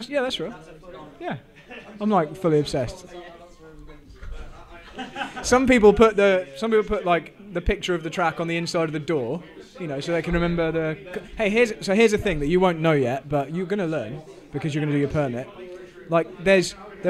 Yeah, that's right. Yeah, I'm like fully obsessed. Some people put like the picture of the track on the inside of the door, you know, so they can remember the. Hey, here's a thing that you won't know yet, but you're gonna learn because you're gonna do your permit. Like there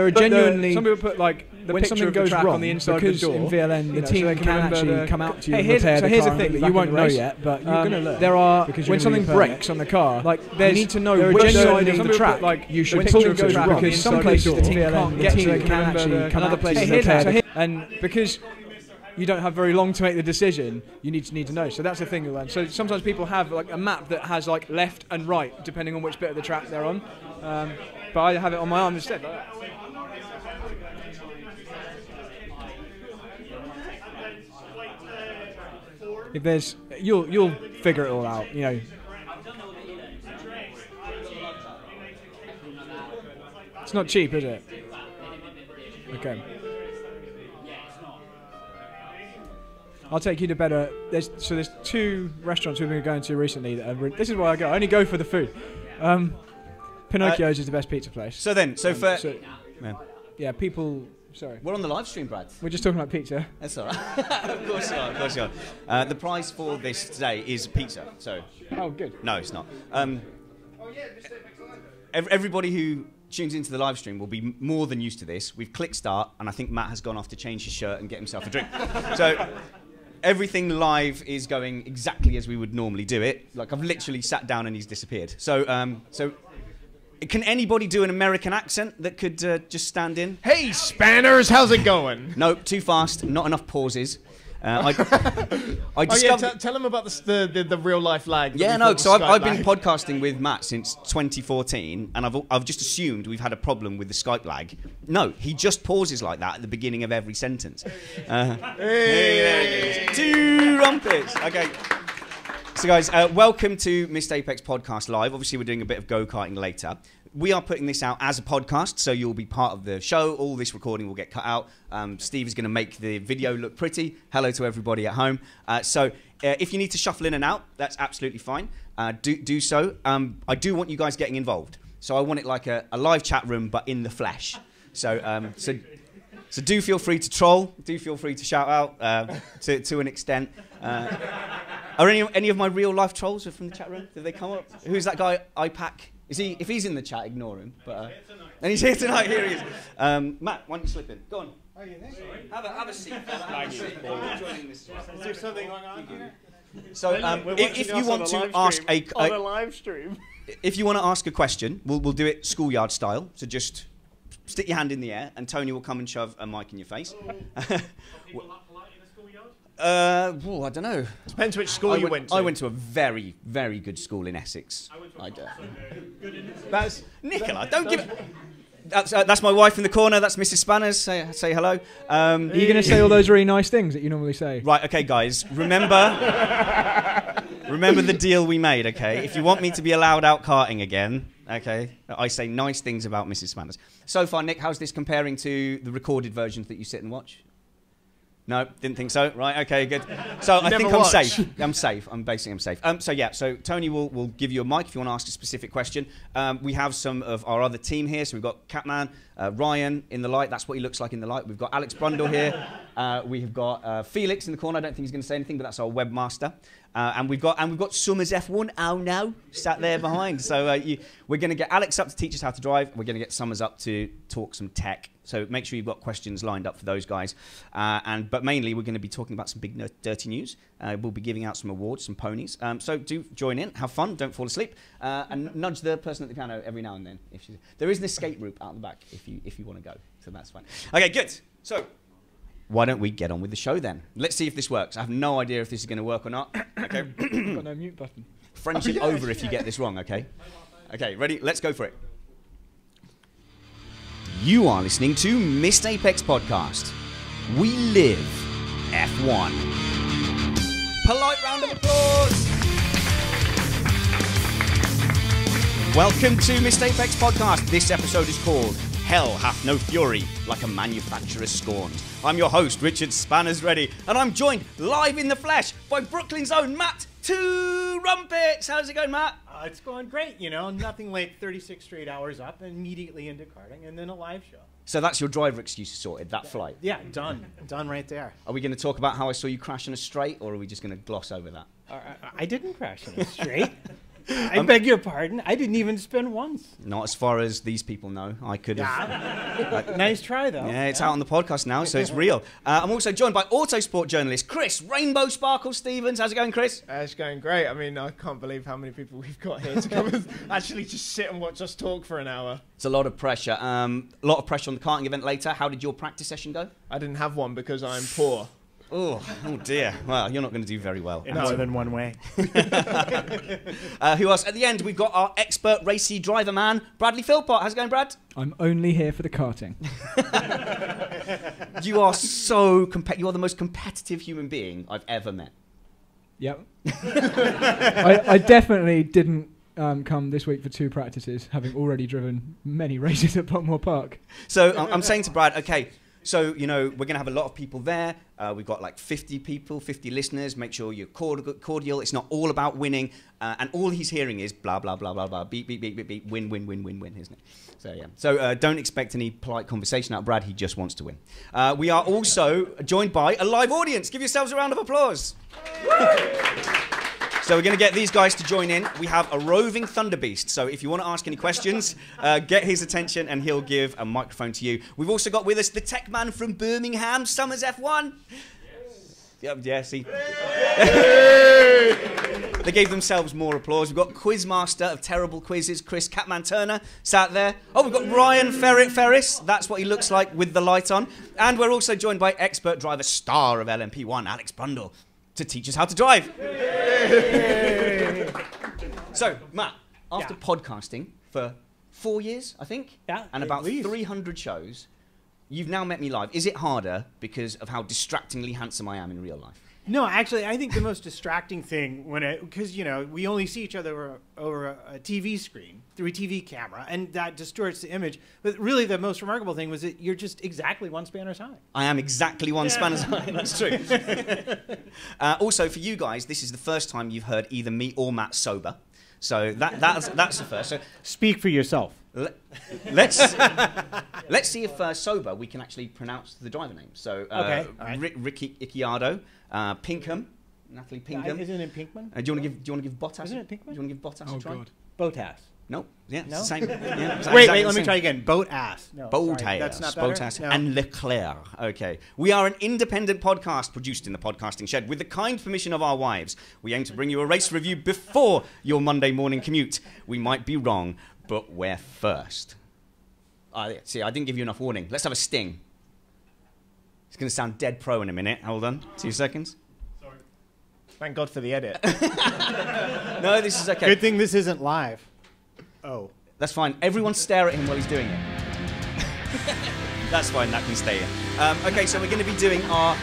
are genuinely some people put like the when something goes wrong on the inside of the door in VLN, the team can actually come out to you and repair the car. Here's a thing that you won't know yet, but you're gonna learn. There are when something breaks on the car, like you need to know which side of the track like you should pull goes wrong because some places the team can't get to, they can actually come other places repair. And because you don't have very long to make the decision, you need to know. So that's the thing you learn. So sometimes people have like a map that has like left and right depending on which bit of the track they're on. But I have it on my arm instead. Like that. If there's, you'll figure it all out, you know. It's not cheap, is it? Okay. I'll take you to better. There's two restaurants we've been going to recently that are. This is why I go. I only go for the food. Pinocchio's is the best pizza place. Yeah, people. Sorry. We're on the live stream, Brad. We're just talking about pizza. That's all right. Of course you are. The prize for this today is pizza. So. Oh, good. No, it's not. Everybody who tunes into the live stream will be more than used to this. We've clicked start, and I think Matt has gone off to change his shirt and get himself a drink. So everything live is going exactly as we would normally do it. Like I've literally sat down and he's disappeared. So can anybody do an American accent that could just stand in? Hey, Spanners, how's it going? Nope, too fast. Not enough pauses. I tell them about the real life lag. Yeah, no. So I've been podcasting with Matt since 2014, and I've just assumed we've had a problem with the Skype lag. No, he just pauses like that at the beginning of every sentence. Hey, 2 rumpets. Okay. So guys, welcome to Missed Apex Podcast Live. Obviously, we're doing a bit of go-karting later. We are putting this out as a podcast, so you'll be part of the show. All this recording will get cut out. Steve is going to make the video look pretty. Hello to everybody at home. So if you need to shuffle in and out, that's absolutely fine. Do so. I do want you guys getting involved. So I want it like a live chat room, but in the flesh. So do feel free to troll. Do feel free to shout out to an extent. Are any of my real life trolls from the chat room? Did they come up? Who's that guy? IPAC? Is he? If he's in the chat, ignore him. But and he's here tonight. Here he is. Matt, why don't you slip in? Go on. Oh, yeah, have a seat. Is there something going on here? So if you want to ask on a live stream, if you want to ask a question, we'll do it schoolyard style. So just stick your hand in the air, and Tony will come and shove a mic in your face. I don't know. Depends which school you went to. I went to a very, very good school in Essex. That's Nicola. Don't give it. That's my wife in the corner. That's Mrs. Spanners. Say hello. Are you going to say all those really nice things that you normally say? Right. Okay, guys. Remember the deal we made. Okay. If you want me to be allowed out karting again, okay, I say nice things about Mrs. Spanners. So far, Nick, how's this comparing to the recorded versions that you sit and watch? No, didn't think so. Right, okay, good. So I think I'm safe. I'm safe. I'm safe. So Tony will give you a mic if you want to ask a specific question. We have some of our other team here. So we've got Catman, Ryan in the light. That's what he looks like in the light. We've got Alex Brundle here. We have got Felix in the corner. I don't think he's going to say anything, but that's our webmaster. And we've got Summers F1. Oh no, sat there behind. So we're going to get Alex up to teach us how to drive. We're going to get Summers up to talk some tech. So make sure you've got questions lined up for those guys. But mainly we're going to be talking about some big dirty news. We'll be giving out some awards, some ponies. So do join in, have fun, don't fall asleep, and nudge the person at the piano every now and then. There is an escape route out the back if you want to go. So that's fine. Okay, good. So why don't we get on with the show then? Let's see if this works. I have no idea if this is going to work or not. Okay. Got no mute button. Friendship over if you get this wrong, okay? Okay, ready? Let's go for it. You are listening to Missed Apex Podcast. We live F1. Polite round of applause. Welcome to Missed Apex Podcast. This episode is called Hell Hath No Fury, Like a Manufacturer Scorned. I'm your host, Richard Spanners Ready, and I'm joined live in the flesh by Brooklyn's own Matt 2 Rumpets. How's it going, Matt? It's going great, you know. Nothing like 36 straight hours up and immediately into karting and then a live show. So that's your driver excuse sorted, that flight? Yeah, done. Done right there. Are we going to talk about how I saw you crash in a straight, or are we just going to gloss over that? I didn't crash in a straight. I beg your pardon. I didn't even spin once. Not as far as these people know. I could have. Nice try, though. Yeah, it's out on the podcast now, so it's real. I'm also joined by autosport journalist Chris Rainbow Sparkle Stevens. How's it going, Chris? It's going great. I mean, I can't believe how many people we've got here to come and actually just sit and watch us talk for an hour. It's a lot of pressure. A lot of pressure on the karting event later. How did your practice session go? I didn't have one because I'm poor. Oh dear. Well, you're not going to do very well. In more than one way. Who else? At the end, we've got our expert racy driver man, Bradley Philpott. How's it going, Brad? I'm only here for the karting. You are so you're the most competitive human being I've ever met. Yep. I definitely didn't come this week for 2 practices, having already driven many races at Buckmore Park. So I'm saying to Brad, okay, so, you know, we're going to have a lot of people there. We've got like 50 people, 50 listeners. Make sure you're cordial. It's not all about winning. And all he's hearing is blah, blah, blah, blah, blah, beep, beep, beep, beep, beep, win, win, win, win, win, isn't it? So, yeah. So don't expect any polite conversation out of Brad. He just wants to win. We are also joined by a live audience. Give yourselves a round of applause. So we're going to get these guys to join in. We have a roving thunderbeast. So if you want to ask any questions, get his attention and he'll give a microphone to you. We've also got with us the tech man from Birmingham, Summers F1. Yeah, see. They gave themselves more applause. We've got Quizmaster of terrible quizzes, Chris Catman Turner, sat there. Oh, we've got Ryan Ferris. That's what he looks like with the light on. And we're also joined by expert driver star of LMP1, Alex Brundle, to teach us how to drive. So, Matt, after podcasting for 4 years, I think, and about 300 shows, you've now met me live. Is it harder because of how distractingly handsome I am in real life? No, actually, I think the most distracting thing because, you know, we only see each other over a TV screen, through a TV camera, and that distorts the image. But really, the most remarkable thing was that you're just exactly one spanner's high. I am exactly one spanner's high. That's true. Also, for you guys, this is the first time you've heard either me or Matt sober. So that's the first. So speak for yourself. Let's see if sober we can actually pronounce the driver name. So Ricky Icciardo, Pinkham, Natalie Pinkham. Isn't it Pinkman? Do you want to give Bottas? Isn't it Pinkman? Do you want to give Bottas a try? God. Botas. No. Yeah. No? It's the same. Yeah, wait. Let me try again. Boat-ass. No, Bottas. That's not better. Bottas No. and Leclerc. Okay. We are an independent podcast produced in the podcasting shed with the kind permission of our wives. We aim to bring you a race review before your Monday morning commute. We might be wrong, but we're first. See, I didn't give you enough warning. Let's have a sting. It's going to sound dead pro in a minute. Hold on. 2 seconds. Sorry. Thank God for the edit. No, this is okay. Good thing this isn't live. Oh. That's fine. Everyone stare at him while he's doing it. That's fine. That can stay in. Okay, so we're going to be doing our...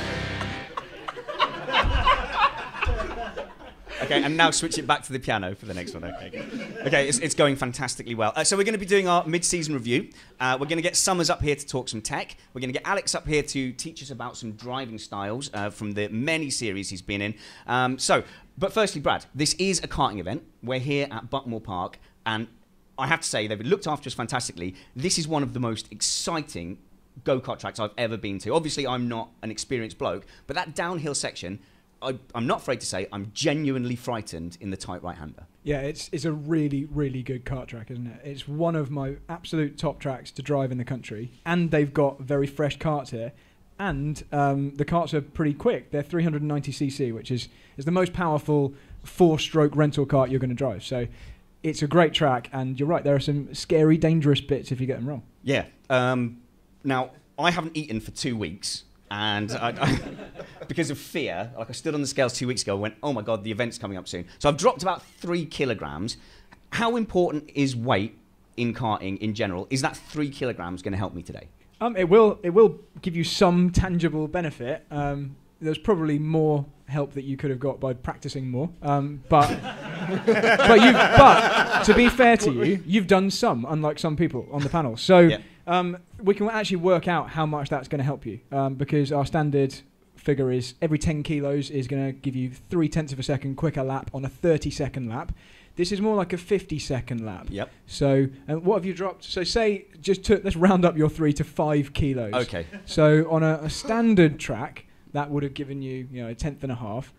Okay, and now switch it back to the piano for the next one. Okay, it's going fantastically well. So we're going to be doing our mid-season review. We're going to get Summers up here to talk some tech. We're going to get Alex up here to teach us about some driving styles from the many series he's been in. But firstly, Brad, this is a karting event. We're here at Buckmore Park, and I have to say they've looked after us fantastically. This is one of the most exciting go-kart tracks I've ever been to. Obviously, I'm not an experienced bloke, but that downhill section... I'm not afraid to say I'm genuinely frightened in the tight right-hander. Yeah, it's a really, really good kart track, isn't it? It's one of my absolute top tracks to drive in the country. And they've got very fresh karts here. And the karts are pretty quick. They're 390cc, which is the most powerful 4-stroke rental kart you're going to drive. So it's a great track. And you're right, there are some scary, dangerous bits if you get them wrong. Yeah. Now, I haven't eaten for 2 weeks. And I, because of fear, like I stood on the scales 2 weeks ago and went, oh my God, the event's coming up soon. So I've dropped about 3 kilograms. How important is weight in karting in general? Is that 3 kilograms going to help me today? It will give you some tangible benefit. There's probably more help that you could have got by practicing more. But to be fair to you, you've done some, unlike some people on the panel. So. Yeah. We can actually work out how much that's going to help you because our standard figure is every 10 kilos is going to give you 0.3 of a second quicker lap on a 30-second lap. This is more like a 50-second lap. Yep. So, what have you dropped? So, say, let's round up your 3 to 5 kilos. Okay. So, on a standard track, that would have given you, a tenth and a half.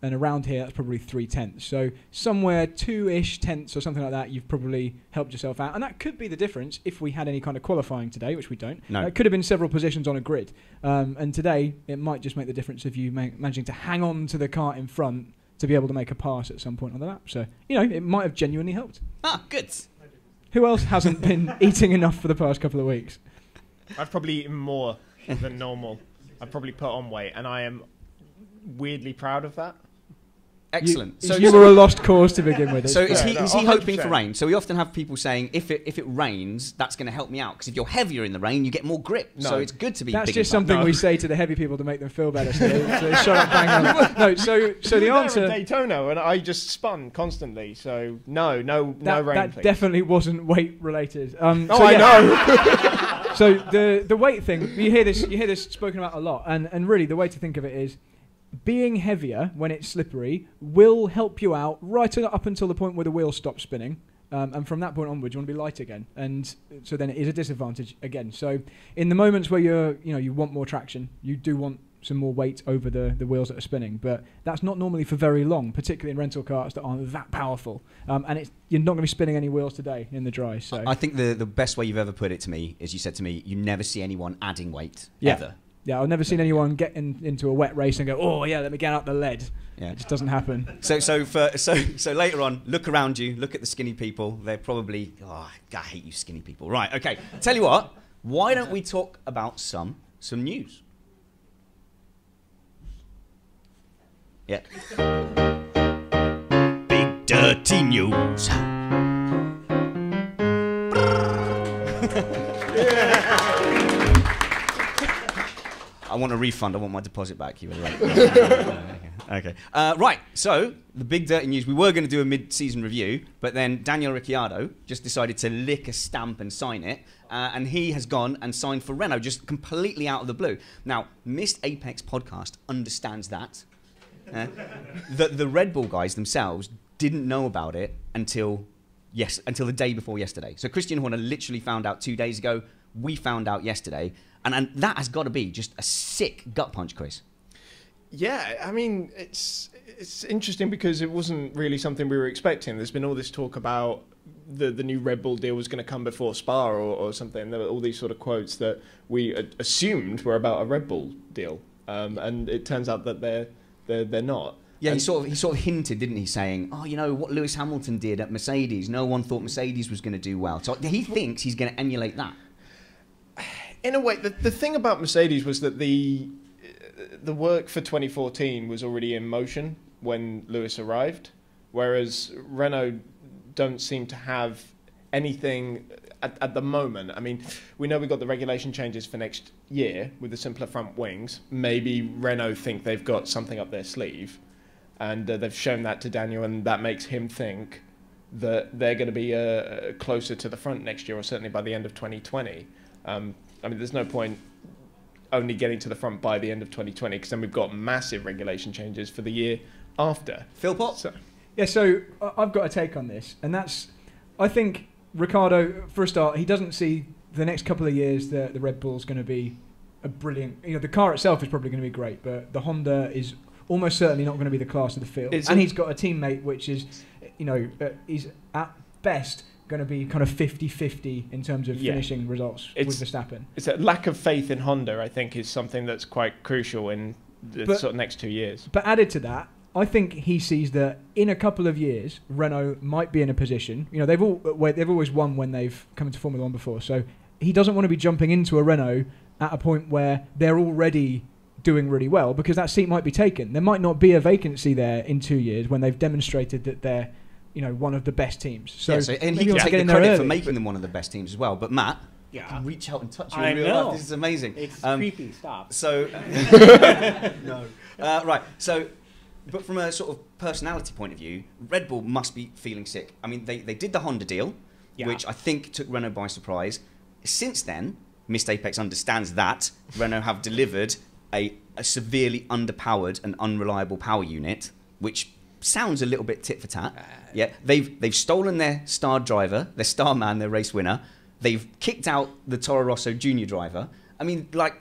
And around here, that's probably 3/10. So somewhere 2-ish tenths or something like that, you've probably helped yourself out. And that could be the difference if we had any kind of qualifying today, which we don't. No. It could have been several positions on a grid. And today, it might just make the difference of you managing to hang on to the cart in front to be able to make a pass at some point on the lap. So, it might have genuinely helped. Ah, good. Who else hasn't been eating enough for the past couple of weeks? I've probably eaten more than normal. I've probably put on weight, and I am weirdly proud of that. Excellent. So you were a lost cause to begin with. So is he 100%. hoping for rain? So we often have people saying, if it rains, that's going to help me out. Because if you're heavier in the rain, you get more grip. No. So it's good to be That's big just and fat. something we say to the heavy people to make them feel better. So they shut up bang on. No, so the We were answer... there at Daytona, and I just spun constantly. So no rain, that please. definitely wasn't weight related. Oh, I know. So the weight thing, you hear this spoken about a lot, and really the way to think of it is being heavier when it's slippery will help you out right up until the point where the wheel stops spinning. And from that point onwards, you want to be light again. And so then it is a disadvantage again. So in the moments where you want more traction, you do want some more weight over the wheels that are spinning. But that's not normally for very long, particularly in rental cars that aren't that powerful. And you're not going to be spinning any wheels today in the dry. So I think the best way you've ever put it to me is you said to me, you never see anyone adding weight, Yeah. ever. Yeah, I've never seen anyone get into a wet race and go, oh yeah, let me get out the lead. Yeah. It just doesn't happen. So later on, look around you, look at the skinny people. They're probably, I hate you skinny people. Right, okay. Tell you what, why don't we talk about some news? Yeah. Big dirty news. I want a refund. I want my deposit back. You were right. Okay. Right. So the big dirty news. We were going to do a mid-season review, but then Daniel Ricciardo just decided to lick a stamp and sign it, and he has gone and signed for Renault, just completely out of the blue. Now, Missed Apex podcast understands that. The Red Bull guys themselves didn't know about it until the day before yesterday. So Christian Horner literally found out 2 days ago. We found out yesterday. And that has got to be just a sick gut punch, Chris. Yeah, I mean, it's interesting because it wasn't really something we were expecting. There's been all this talk about the new Red Bull deal was going to come before Spa or something. There were all these sort of quotes that we assumed were about a Red Bull deal, and it turns out that they're not. Yeah, he sort of hinted, didn't he, saying, what Lewis Hamilton did at Mercedes. No one thought Mercedes was going to do well. So he thinks he's going to emulate that. In a way, the thing about Mercedes was that the work for 2014 was already in motion when Lewis arrived, whereas Renault don't seem to have anything at the moment. I mean, we know we've got the regulation changes for next year with the simpler front wings. Maybe Renault think they've got something up their sleeve, and they've shown that to Daniel, and that makes him think that they're going to be closer to the front next year, or certainly by the end of 2020. I mean, there's no point only getting to the front by the end of 2020, because then we've got massive regulation changes for the year after. Phil Potts? So I've got a take on this, and that's, I think Ricciardo, for a start, he doesn't see the next couple of years that the Red Bull's going to be a brilliant, the car itself is probably going to be great, but the Honda is almost certainly not going to be the class of the field. And he's got a teammate which is, is at best going to be kind of 50-50 in terms of finishing results with Verstappen. It's a lack of faith in Honda, I think, is something that's quite crucial in the sort of next 2 years. But added to that, I think he sees that in a couple of years, Renault might be in a position. They've always won when they've come into Formula One before. So he doesn't want to be jumping into a Renault at a point where they're already doing really well, because that seat might be taken. There might not be a vacancy there in 2 years when they've demonstrated that they're one of the best teams. So, and he can take the credit for making them one of the best teams as well. But Matt, can reach out and touch you in real life. This is amazing. It's creepy. Stop. So, no. Right. So, but from a sort of personality point of view, Red Bull must be feeling sick. I mean, they did the Honda deal, which I think took Renault by surprise. Since then, Missed Apex understands that Renault have delivered a severely underpowered and unreliable power unit, which sounds a little bit tit for tat. Yeah, they've stolen their star driver, their star man, their race winner. They've kicked out the Toro Rosso junior driver. I mean, like,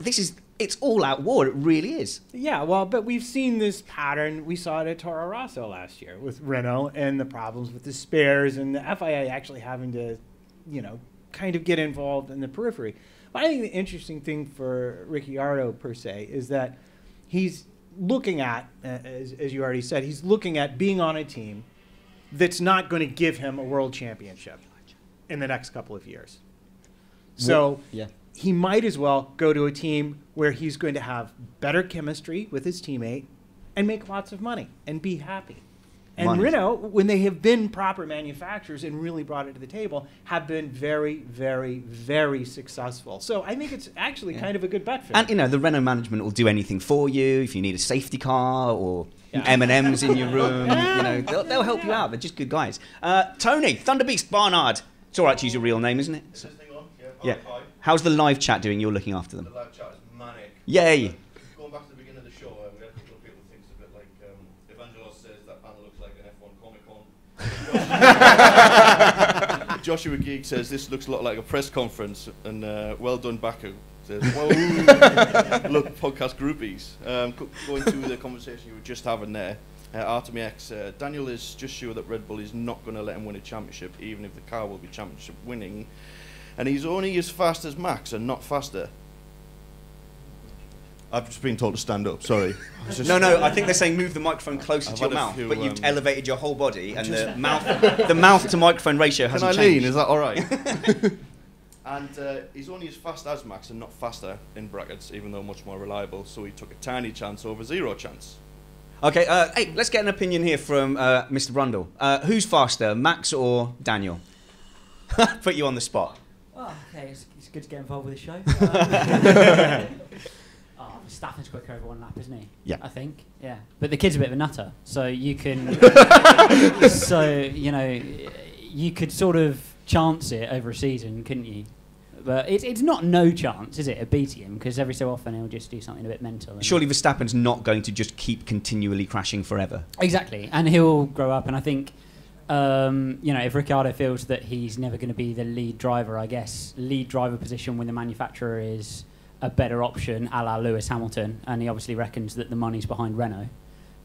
it's all out war. It really is. Yeah, well, but we've seen this pattern. We saw it at Toro Rosso last year with Renault and the problems with the spares and the FIA actually having to, kind of get involved in the periphery. But I think the interesting thing for Ricciardo, per se, is that he's looking at, as you already said, he's looking at being on a team that's not going to give him a world championship in the next couple of years. So he might as well go to a team where he's going to have better chemistry with his teammate and make lots of money and be happy. And Renault, when they have been proper manufacturers and really brought it to the table, have been very, very, very successful. So I think it's actually kind of a good bet for them. And, the Renault management will do anything for you if you need a safety car or M&Ms in your room. They'll help you out. They're just good guys. Tony, Thunderbeast Barnard. It's all right to use your real name, isn't it? Is this thing on? Yeah. How's the live chat doing? You're looking after them. The live chat is manic. Yay. Going back to the beginning of the show, we had a couple of people think it's a bit like Evangelos says that panel looks like an F1 Comic-Con. Joshua Geek says this looks a lot like a press conference, and well done, Baku says, whoa, look, podcast groupies. Going to the conversation you were just having there, Artemy X, Daniel is just sure that Red Bull is not going to let him win a championship, even if the car will be championship winning, and he's only as fast as Max and not faster. I've just been told to stand up, sorry. No, I think they're saying move the microphone closer to your mouth, but you've elevated your whole body, and the mouth to microphone ratio hasn't changed. Can I lean? Is that all right? And he's only as fast as Max and not faster, in brackets, even though much more reliable, so he took a tiny chance over zero chance. Okay, hey, let's get an opinion here from Mr. Brundle. Who's faster, Max or Daniel? Put you on the spot. Oh, okay, it's good to get involved with the show. Verstappen's quicker over one lap, isn't he? Yeah. I think, yeah. But the kid's a bit of a nutter, so you can... you could sort of chance it over a season, couldn't you? But it's not no chance, is it, of beating him? Because every so often he'll just do something a bit mental. Surely Verstappen's not going to just keep continually crashing forever. Exactly, and he'll grow up, and I think... if Ricciardo feels that he's never going to be the lead driver, I guess lead driver position when the manufacturer is a better option, a la Lewis Hamilton, and he obviously reckons that the money's behind Renault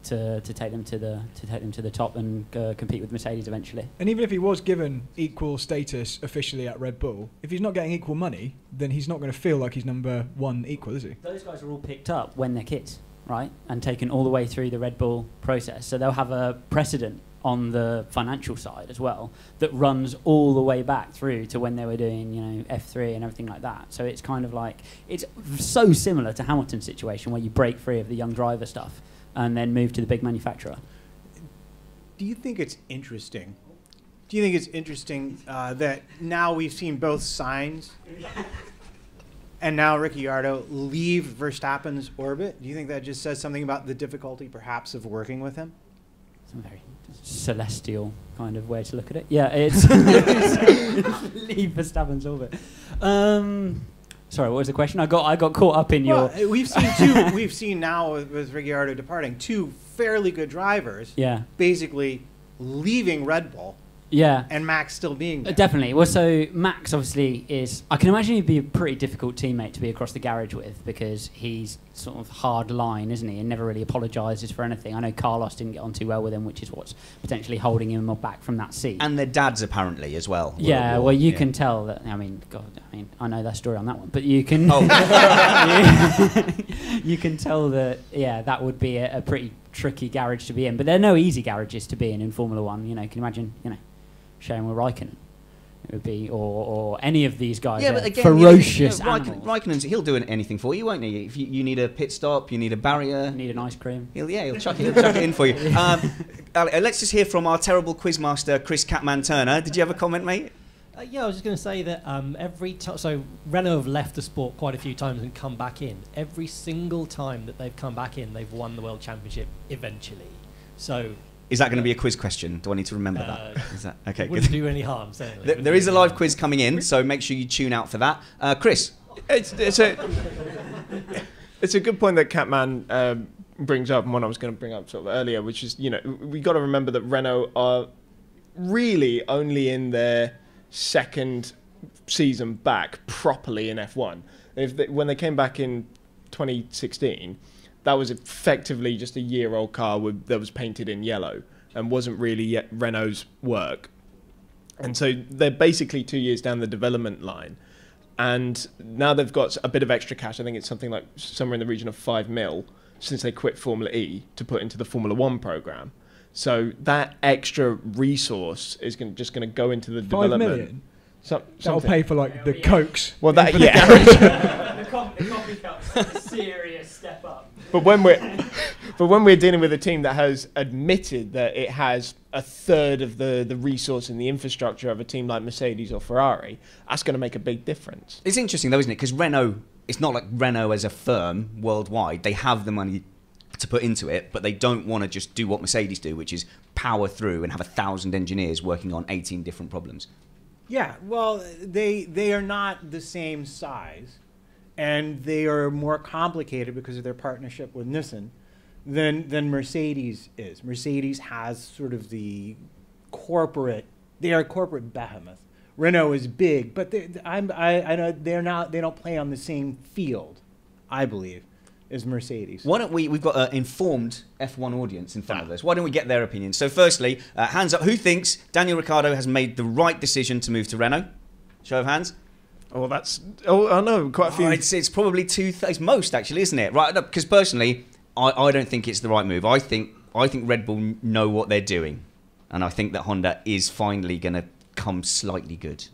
to take them to the top and compete with Mercedes eventually. And even if he was given equal status officially at Red Bull, if he's not getting equal money, then he's not going to feel like he's number one equal, is he? Those guys are all picked up when they're kids, right, and taken all the way through the Red Bull process, so they'll have a precedent on the financial side as well that runs all the way back through to when they were doing F3 and everything like that. So it's kind of like it's so similar to Hamilton's situation where you break free of the young driver stuff and then move to the big manufacturer. Do you think it's interesting? Do you think it's interesting that now we've seen both Sainz and now Ricciardo leave Verstappen's orbit? Do you think that just says something about the difficulty perhaps of working with him? It's a very celestial kind of way to look at it. Yeah, it's leave Verstappen's orbit. Sorry, what was the question? I got caught up in your. We've seen we've seen now with Ricciardo departing two fairly good drivers. Yeah. Basically, leaving Red Bull. Yeah. And Max still being there. Definitely. Well, so Max obviously is... I can imagine he'd be a pretty difficult teammate to be across the garage with because he's sort of hard line, isn't he? And never really apologises for anything. I know Carlos didn't get on too well with him, which is what's potentially holding him back from that seat. And their dads apparently as well. Yeah, well, you can tell that... I know that story on that one. But you can... you can tell that, that would be a pretty tricky garage to be in. But there are no easy garages to be in Formula One. Can you imagine, sharing with Raikkonen? It would be, or any of these guys. Yeah, but again, ferocious animals. Raikkonen's, he'll do anything for you, won't he? If you need a pit stop, you need a barrier, need an ice cream. He'll chuck it in for you. Let's just hear from our terrible quizmaster, Chris Catman Turner. Did you have a comment, mate? I was just going to say that every time, so Renault have left the sport quite a few times and come back in. Every single time that they've come back in, they've won the World Championship eventually. So. Is that going to be a quiz question? Do I need to remember that? Is that okay? It wouldn't do any harm, certainly. There is a live quiz coming in, so make sure you tune out for that. Chris? It's a good point that Catman brings up, and one I was going to bring up sort of earlier, which is, we got to remember that Renault are really only in their second season back properly in F1. When they came back in 2016, that was effectively just a year-old car that was painted in yellow and wasn't really yet Renault's work. And so they're basically 2 years down the development line. And now they've got a bit of extra cash. I think it's something like somewhere in the region of 5 mil since they quit Formula E to put into the Formula One program. So that extra resource is just going to go into the 5 development. million? That'll Something. pay for like the Cokes. Well, that the coffee cup's a serious step up. But when we're dealing with a team that has admitted that it has a third of the resource and the infrastructure of a team like Mercedes or Ferrari, that's going to make a big difference. It's interesting though, isn't it? Because Renault, it's not like Renault as a firm worldwide. They have the money to put into it, but they don't want to just do what Mercedes do, which is power through and have 1,000 engineers working on 18 different problems. Yeah, well, they are not the same size, and they are more complicated because of their partnership with Nissan than Mercedes is. Mercedes has sort of they are a corporate behemoth. Renault is big, but I know they don't play on the same field, I believe, as Mercedes. Why don't we've got an informed F1 audience in front of us. Why don't we get their opinions? So firstly, hands up, who thinks Daniel Ricciardo has made the right decision to move to Renault? Show of hands. I know, quite a few. It's probably two-thirds, most actually, isn't it? Right, because personally, I don't think it's the right move. I think Red Bull know what they're doing, and I think that Honda is finally going to come slightly good.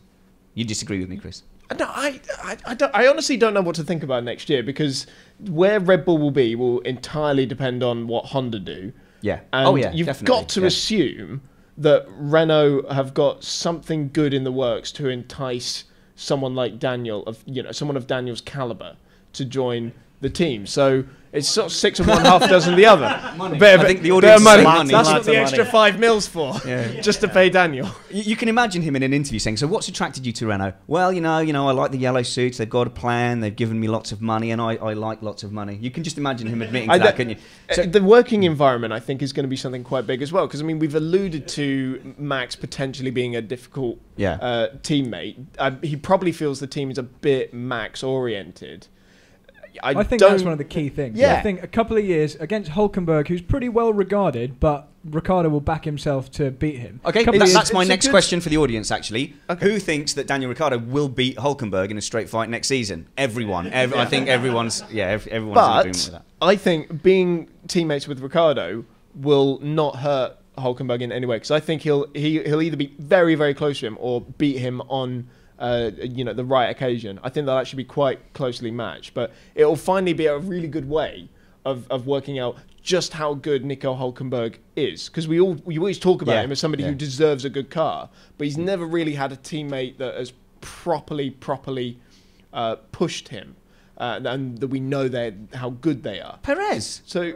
You disagree with me, Chris? No, I honestly don't know what to think about next year, because where Red Bull will be will entirely depend on what Honda do. Yeah. And you've got to assume that Renault have got something good in the works to entice someone like Daniel, someone of Daniel's caliber, to join the team. So it's sort of 6 of one, half dozen the other. I think the audience money. money. That's what the extra 5 mils for, just to pay Daniel. You can imagine him in an interview saying, "So what's attracted you to Renault?" Well, I like the yellow suits. They've got a plan. They've given me lots of money, and I like lots of money. You can just imagine him admitting to that, couldn't you? So, the working environment, I think, is going to be something quite big as well. Because we've alluded to Max potentially being a difficult teammate. He probably feels the team is a bit Max oriented. I think that's one of the key things. Yeah. I think a couple of years against Hülkenberg, who's pretty well regarded, but Ricciardo will back himself to beat him. Okay, that's my next question for the audience, actually. Okay. Who thinks that Daniel Ricciardo will beat Hülkenberg in a straight fight next season? Everyone. I think everyone's in agreement with that. I think being teammates with Ricciardo will not hurt Hülkenberg in any way, because I think he'll either be very, very close to him or beat him on the right occasion. I think they'll actually be quite closely matched, but it'll finally be a really good way of working out just how good Nico Hülkenberg is, because we always talk about him as somebody who deserves a good car, but he's never really had a teammate that has properly pushed him, and that we know how good they are. Perez. So.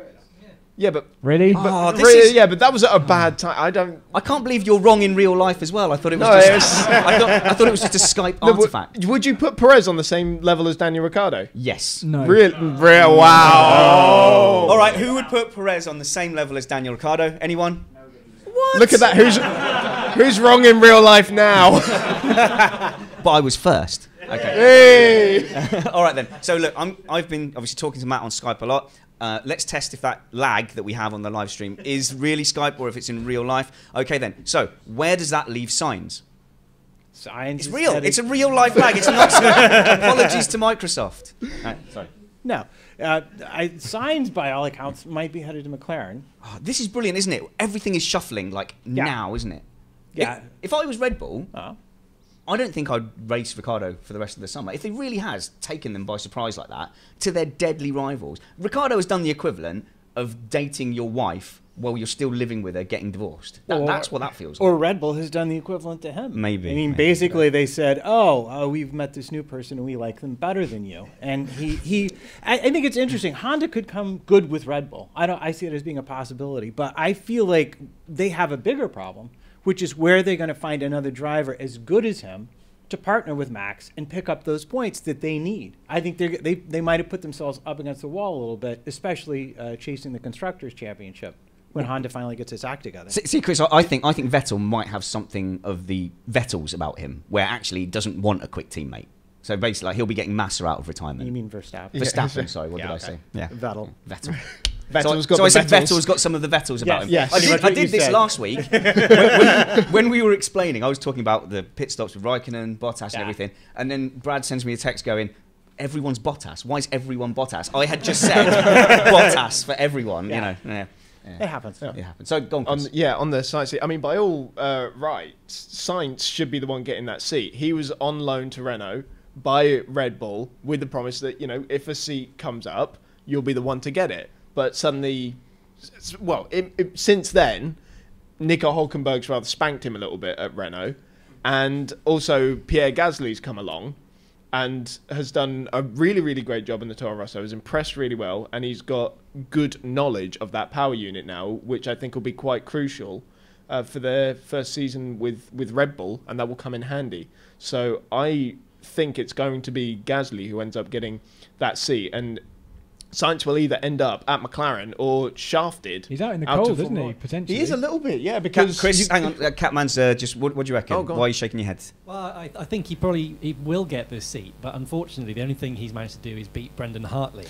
Yeah, but really? But that was at a bad time. I can't believe you're wrong in real life as well. I thought it was. I thought it was just a Skype artifact. Would you put Perez on the same level as Daniel Ricciardo? Yes. No. Wow. All right. Who would put Perez on the same level as Daniel Ricciardo? Anyone? What? Look at that. Who's wrong in real life now? But I was first. Okay. Hey. All right then. So look, I've been obviously talking to Matt on Skype a lot. Let's test if that lag that we have on the live stream is really Skype or if it's in real life. Okay then. So where does that leave Signs? Signs. It's real. It's a real life lag. It's not Skype. Apologies to Microsoft. Sorry. No. Signs, by all accounts, might be headed to McLaren. Oh, this is brilliant, isn't it? Everything is shuffling now, isn't it? Yeah. If I was Red Bull, I don't think I'd race Ricciardo for the rest of the summer. If he really has taken them by surprise like that to their deadly rivals. Ricciardo has done the equivalent of dating your wife while you're still living with her, getting divorced. That's what that feels like. Or Red Bull has done the equivalent to him. Maybe. Basically they said, we've met this new person and we like them better than you. And I think it's interesting. Honda could come good with Red Bull. I see it as being a possibility. But I feel like they have a bigger problem, which is where they're going to find another driver as good as him to partner with Max and pick up those points that they need. I think they might have put themselves up against the wall a little bit, especially chasing the Constructors' Championship when Honda finally gets its act together. See, Chris, I think Vettel might have something of the Vettels about him, where actually he doesn't want a quick teammate. So basically, like, he'll be getting Massa out of retirement. You mean Verstappen? Verstappen, sorry, what did I say? Yeah, Vettel. Vettel. Vettel's So got I said the Vettels. Vettel's got some of the Vettels about him. yes. I did this last week. when we were explaining, I was talking about the pit stops with Raikkonen, Bottas and everything. And then Brad sends me a text going, everyone's Bottas. Why is everyone Bottas? I had just said Bottas for everyone, you know. Yeah. It happens. It happens. So, go on, Chris. On the Sainz seat. I mean, by all rights, Sainz should be the one getting that seat. He was on loan to Renault by Red Bull with the promise that, you know, if a seat comes up, you'll be the one to get it. But suddenly, well, since then, Nico Hülkenberg's rather spanked him a little bit at Renault. And also Pierre Gasly's come along and has done a really, really great job in the Toro Rosso. Has impressed really well. And he's got good knowledge of that power unit now, which I think will be quite crucial for their first season with Red Bull. And that will come in handy. So I think it's going to be Gasly who ends up getting that seat. And Sainz will either end up at McLaren or shafted. He's out in the out cold, to isn't he? Formula One. Potentially. He is a little bit, yeah. Because Chris, hang on. Catman's just. What do you reckon? Oh, go on. Why are you shaking your head? Well, I think he will get this seat, but unfortunately, the only thing he's managed to do is beat Brendan Hartley.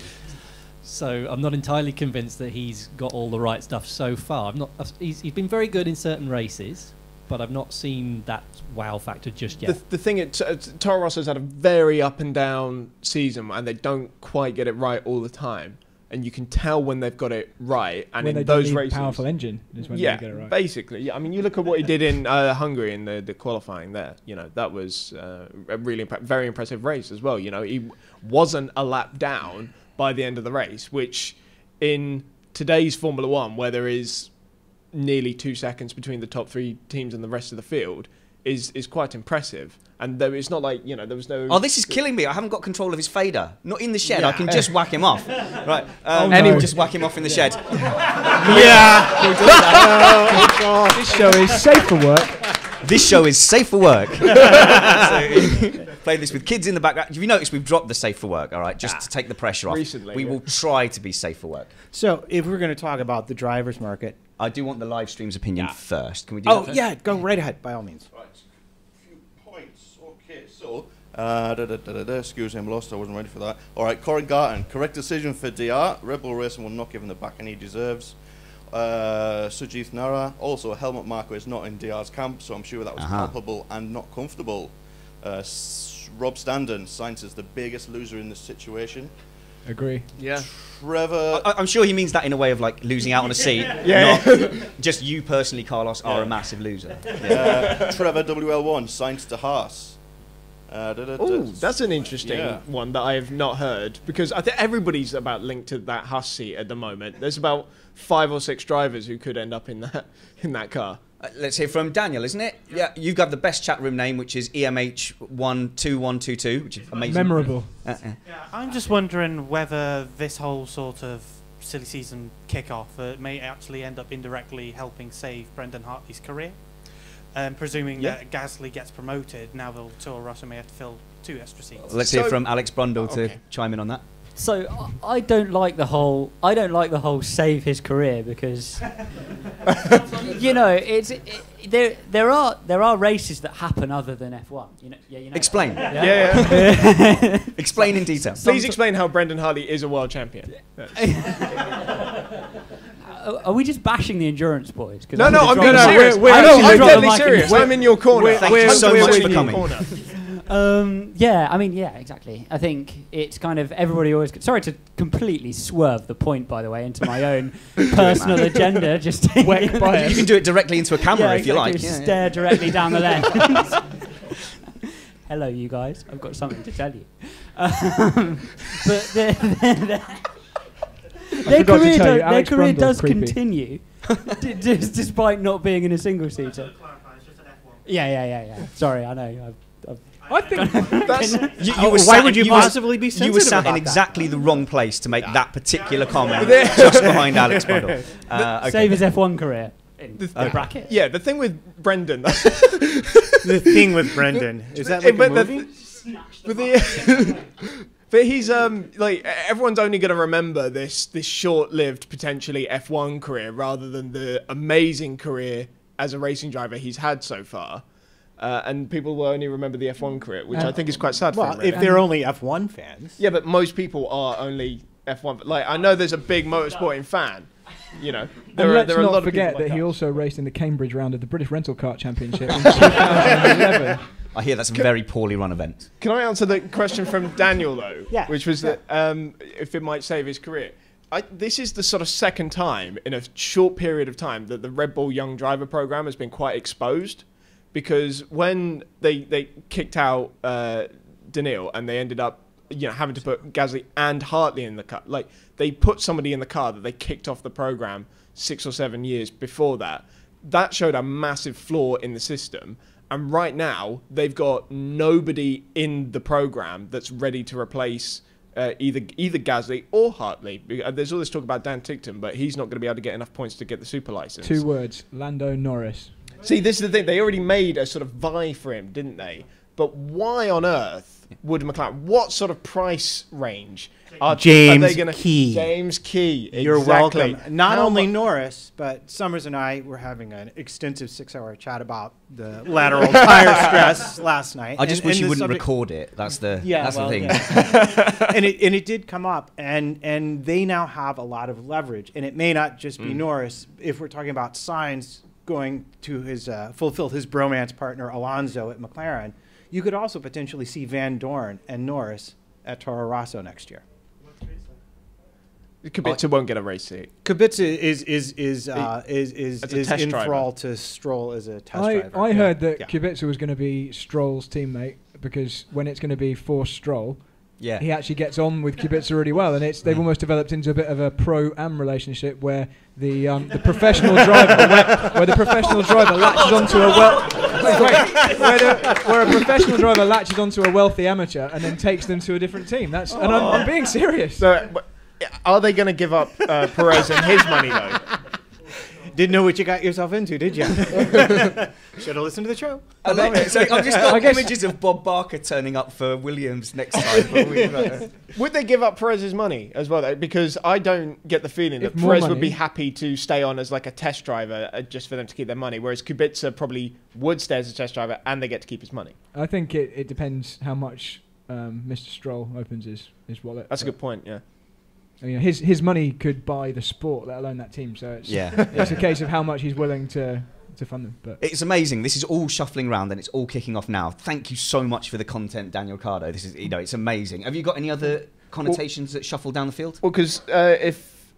So I'm not entirely convinced that he's got all the right stuff so far. He's been very good in certain races, but I've not seen that wow factor just yet. the thing, Toro Rosso's had a very up and down season, and they don't quite get it right all the time. And you can tell when they've got it right. And when in they those don't need races, powerful engine is when they get it right. Basically. Yeah, I mean, you look at what he did in Hungary in the qualifying there. You know, that was a really very impressive race as well. You know, he wasn't a lap down by the end of the race, which in today's Formula One, where there is nearly 2 seconds between the top three teams and the rest of the field, is quite impressive. And it's not like, you know, there was no... Oh, this is killing me. I haven't got control of his fader. Not in the shed. I can just whack him off. Right. no. Just whack him off in the shed. This show is safe for work. This show is safe for work. So, play this with kids in the background. Have you noticed we've dropped the safe for work, all right? Just to take the pressure off. Recently, we will try to be safe for work. So if we're going to talk about the driver's market... I do want the live stream's opinion first. Can we do that first? yeah, go right ahead, by all means. Right, a few points. Okay, so excuse me, I'm lost. I wasn't ready for that. All right, Corin Garten, correct decision for DR. Red Bull Racing will not give him the backing he deserves. Sujith Nara, also Helmut Marko is not in DR's camp, so I'm sure that was palpable and not comfortable. Rob Standen, Sainz is the biggest loser in this situation. Agree. Yeah. Trevor, I'm sure he means that in a way of like losing out on a seat. Not just you personally, Carlos, are a massive loser. Trevor WL1, Sainz to Haas. Oh, that's an interesting one that I have not heard, because I think everybody's about linked to that Haas seat at the moment. There's about 5 or 6 drivers who could end up in that car. Let's hear from Daniel, isn't it? Yeah, you've got the best chat room name, which is EMH12122, which is amazing. Memorable. Yeah, I'm just wondering whether this whole sort of silly season kickoff may actually end up indirectly helping save Brendan Hartley's career. Presuming that Gasly gets promoted, now the Toro Rosso may have to fill 2 extra seats. Let's hear from Alex Brundle to chime in on that. So I don't like the whole save his career, because you know there are races that happen other than F1. You know, Explain. Yeah. Explain in detail. Please explain how Brendan Hartley is a world champion. Are we just bashing the endurance boys? No, I'm serious. I'm deadly serious. I'm in your corner. Thank you so much for coming. Exactly. I think it's kind of everybody always... Sorry to completely swerve the point, by the way, into my own personal agenda. Just You can do it directly into a camera if you like. Stare directly down the lens. Hello, you guys. I've got something to tell you. But their career does continue, despite not being in a single-seater. Yeah. Sorry, I know. I think that's... Why would you possibly be sensitive You were sat in about exactly the wrong place to make that particular comment, just behind Alex Brundle. Save his F1 career. in The the bracket. Yeah, the thing with Brendan. The thing with Brendan is that like a but movie? but he's like everyone's only going to remember this short-lived potentially F1 career rather than the amazing career as a racing driver he's had so far. And people will only remember the F1 career, which I think is quite sad for him. Well, Really. if they're only F1 fans. Yeah, but most people are only F1. Like, I know there's a big motorsporting fan. You know, And let's there are a lot not of forget people like that he us. also raced in the Cambridge round of the British Rental Kart Championship in 2011. I hear that's a very poorly run event. Can I answer the question from Daniel though? Yeah. Which was that if it might save his career. This is the sort of second time in a short period of time that the Red Bull Young Driver program has been quite exposed, because when they kicked out Daniil and they ended up having to put Gasly and Hartley in the car, like they put somebody in the car that they kicked off the program 6 or 7 years before that. That showed a massive flaw in the system. And right now, they've got nobody in the program that's ready to replace either Gasly or Hartley. There's all this talk about Dan Tickton, but he's not going to be able to get enough points to get the super license. 2 words: Lando Norris. See, this is the thing. They already made a sort of vie for him, didn't they? But why on earth would McLaren? What sort of price range are James they gonna, Key. James Key. You're exactly. welcome. Not How only mu- Norris, but Summers and I were having an extensive 6-hour chat about the lateral tire stress last night. I just wish and you the wouldn't subject- record it. That's the Yeah, the thing. yeah. and it did come up, and they now have a lot of leverage. And it may not just be Norris. If we're talking about Sainz going to his fulfill his bromance partner Alonso at McLaren, you could also potentially see Van Dorn and Norris at Toro Rosso next year. Kubica won't get a race seat. Kubica is As a test enthralled to Stroll as a test driver. I heard that Yeah. Kubica was going to be Stroll's teammate, because when it's going to be for Stroll, Yeah. he actually gets on with Kubica really well, and they've almost developed into a bit of a pro-am relationship where the professional driver where the professional driver latches onto a where a professional driver latches onto a wealthy amateur and then takes them to a different team. And I'm being serious. So, are they going to give up Perez and his money though? Didn't know what you got yourself into, did you? Should have listened to the show. So I've just got I guess- images of Bob Barker turning up for Williams next time. Would they give up Perez's money as well? Though? Because I don't get the feeling that If more Perez would money- be happy to stay on as like a test driver just for them to keep their money, whereas Kubica probably would stay as a test driver and they get to keep his money. I think it depends how much Mr. Stroll opens his wallet. That's a good point. Yeah. His money could buy the sport, let alone that team. So it's it's a case of how much he's willing to fund them. But It's amazing. This is all shuffling around and it's all kicking off now. Thank you so much for the content, Daniel Ricciardo. This is, it's amazing. Have you got any other connotations that shuffle down the field? Well, because if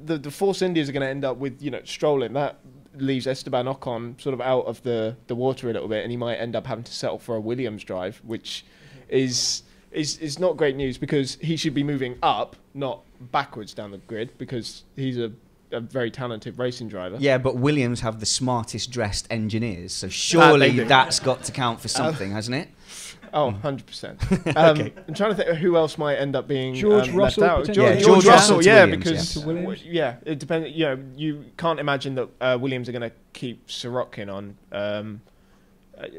the Force Indias are going to end up with Stroll in, that leaves Esteban Ocon sort of out of the water a little bit, and he might end up having to settle for a Williams drive, which is not great news, because he should be moving up, not backwards down the grid, because he's a very talented racing driver. Yeah, but Williams have the smartest dressed engineers, so surely do. that's got to count for something, hasn't it? Oh, 100%. I'm trying to think who else might end up being George left Russell, out. potentially? Yeah, George George Russell, Russell to yeah, Williams, because To Williams. it depends. You can't imagine that Williams are going to keep Sorokin on.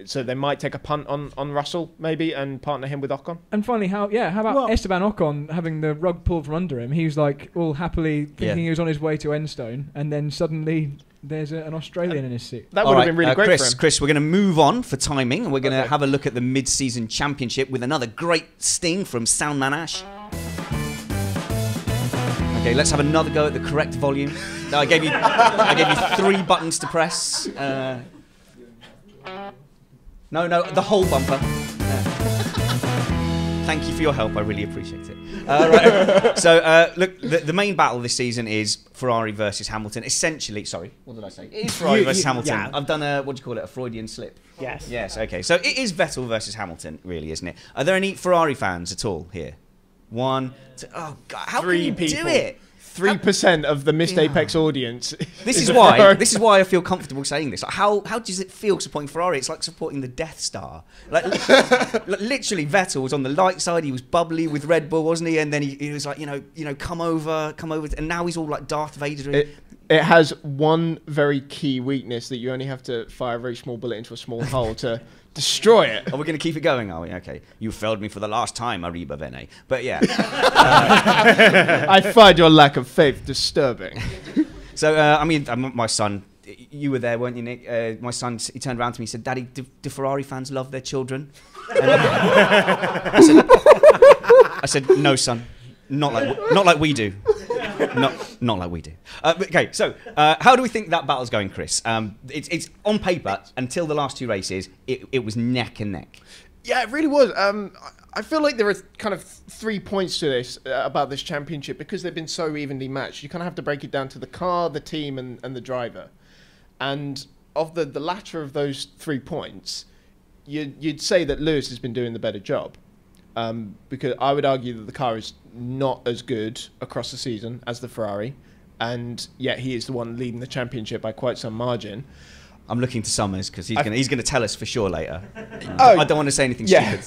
So they might take a punt on Russell maybe and partner him with Ocon. and finally, how about Well- Esteban Ocon having the rug pulled from under him? He was like all happily thinking he was on his way to Enstone, and then suddenly there's an Australian in his seat. That All would have right, been really great for him. Chris, we're going to move on for timing, and we're going to have a look at the mid-season championship with another great sting from Soundman Ash. Okay, let's have another go at the correct volume. No, I gave you 3 buttons to press. No, the whole bumper. Thank you for your help. I really appreciate it. Right. So, look, the main battle this season is Ferrari versus Hamilton. Essentially, sorry, what did I say? It is Ferrari versus Hamilton. yeah. I've done a, what do you call it, a Freudian slip. Yes. Yes, okay. So it is Vettel versus Hamilton, really, isn't it? Are there any Ferrari fans at all here? 1, 2, oh, God, how 3 can you people. do it? 3% of the Missed Apex audience. This is a why. Ferrari. This is why I feel comfortable saying this. Like, how does it feel supporting Ferrari? It's like supporting the Death Star. Like literally, Vettel was on the light side. He was bubbly with Red Bull, wasn't he? And then he was like, come over, and now he's all like Darth Vader. It has one very key weakness that you only have to fire a very small bullet into a small hole to destroy it. Are we going to keep it going, are we? Okay. You failed me for the last time, Ariba Vene. But yeah. I find your lack of faith disturbing. So, my son, you were there, weren't you, Nick? My son, he turned around to me and said, Daddy, do Ferrari fans love their children? And I said, no, son. Not like we do. Not like we do. Okay, so how do we think that battle's going, Chris? It's on paper, until the last 2 races, it was neck and neck. Yeah, it really was. I feel like there are kind of 3 points to this about this championship because they've been so evenly matched. You kind of have to break it down to the car, the team, and the driver. And of the latter of those 3 points, you'd say that Lewis has been doing the better job. Because I would argue that the car is not as good across the season as the Ferrari, and yet he is the one leading the championship by quite some margin. I'm looking to Summers because he's going to tell us for sure later. I don't want to say anything stupid.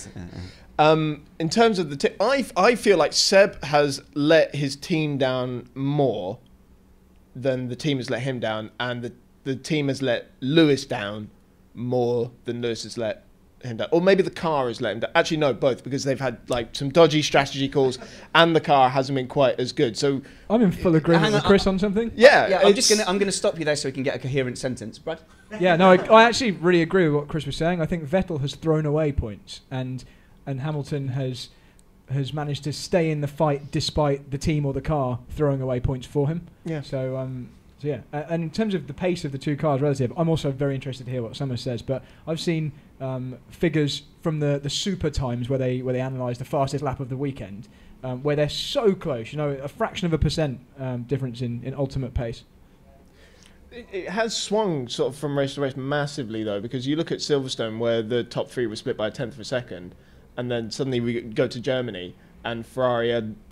In terms of the I feel like Seb has let his team down more than the team has let him down, and the team has let Lewis down more than Lewis has let him down. Or maybe the car has let him down. Actually, no, both, because they've had like some dodgy strategy calls and the car hasn't been quite as good. So I'm in full agreement with Chris on something. Yeah, I'm gonna stop you there so we can get a coherent sentence, Brad. Yeah, no, I actually really agree with what Chris was saying. I think Vettel has thrown away points, and Hamilton has managed to stay in the fight despite the team or the car throwing away points for him. Yeah. So yeah, and in terms of the pace of the 2 cars relative, I'm also very interested to hear what Summers says. But I've seen figures from the super times where they analyse the fastest lap of the weekend, where they're so close. You know, a fraction of a % difference in ultimate pace. It has swung sort of from race to race massively, though, because you look at Silverstone, where the top 3 were split by a 1/10 of a second, and then suddenly we go to Germany, and Ferrari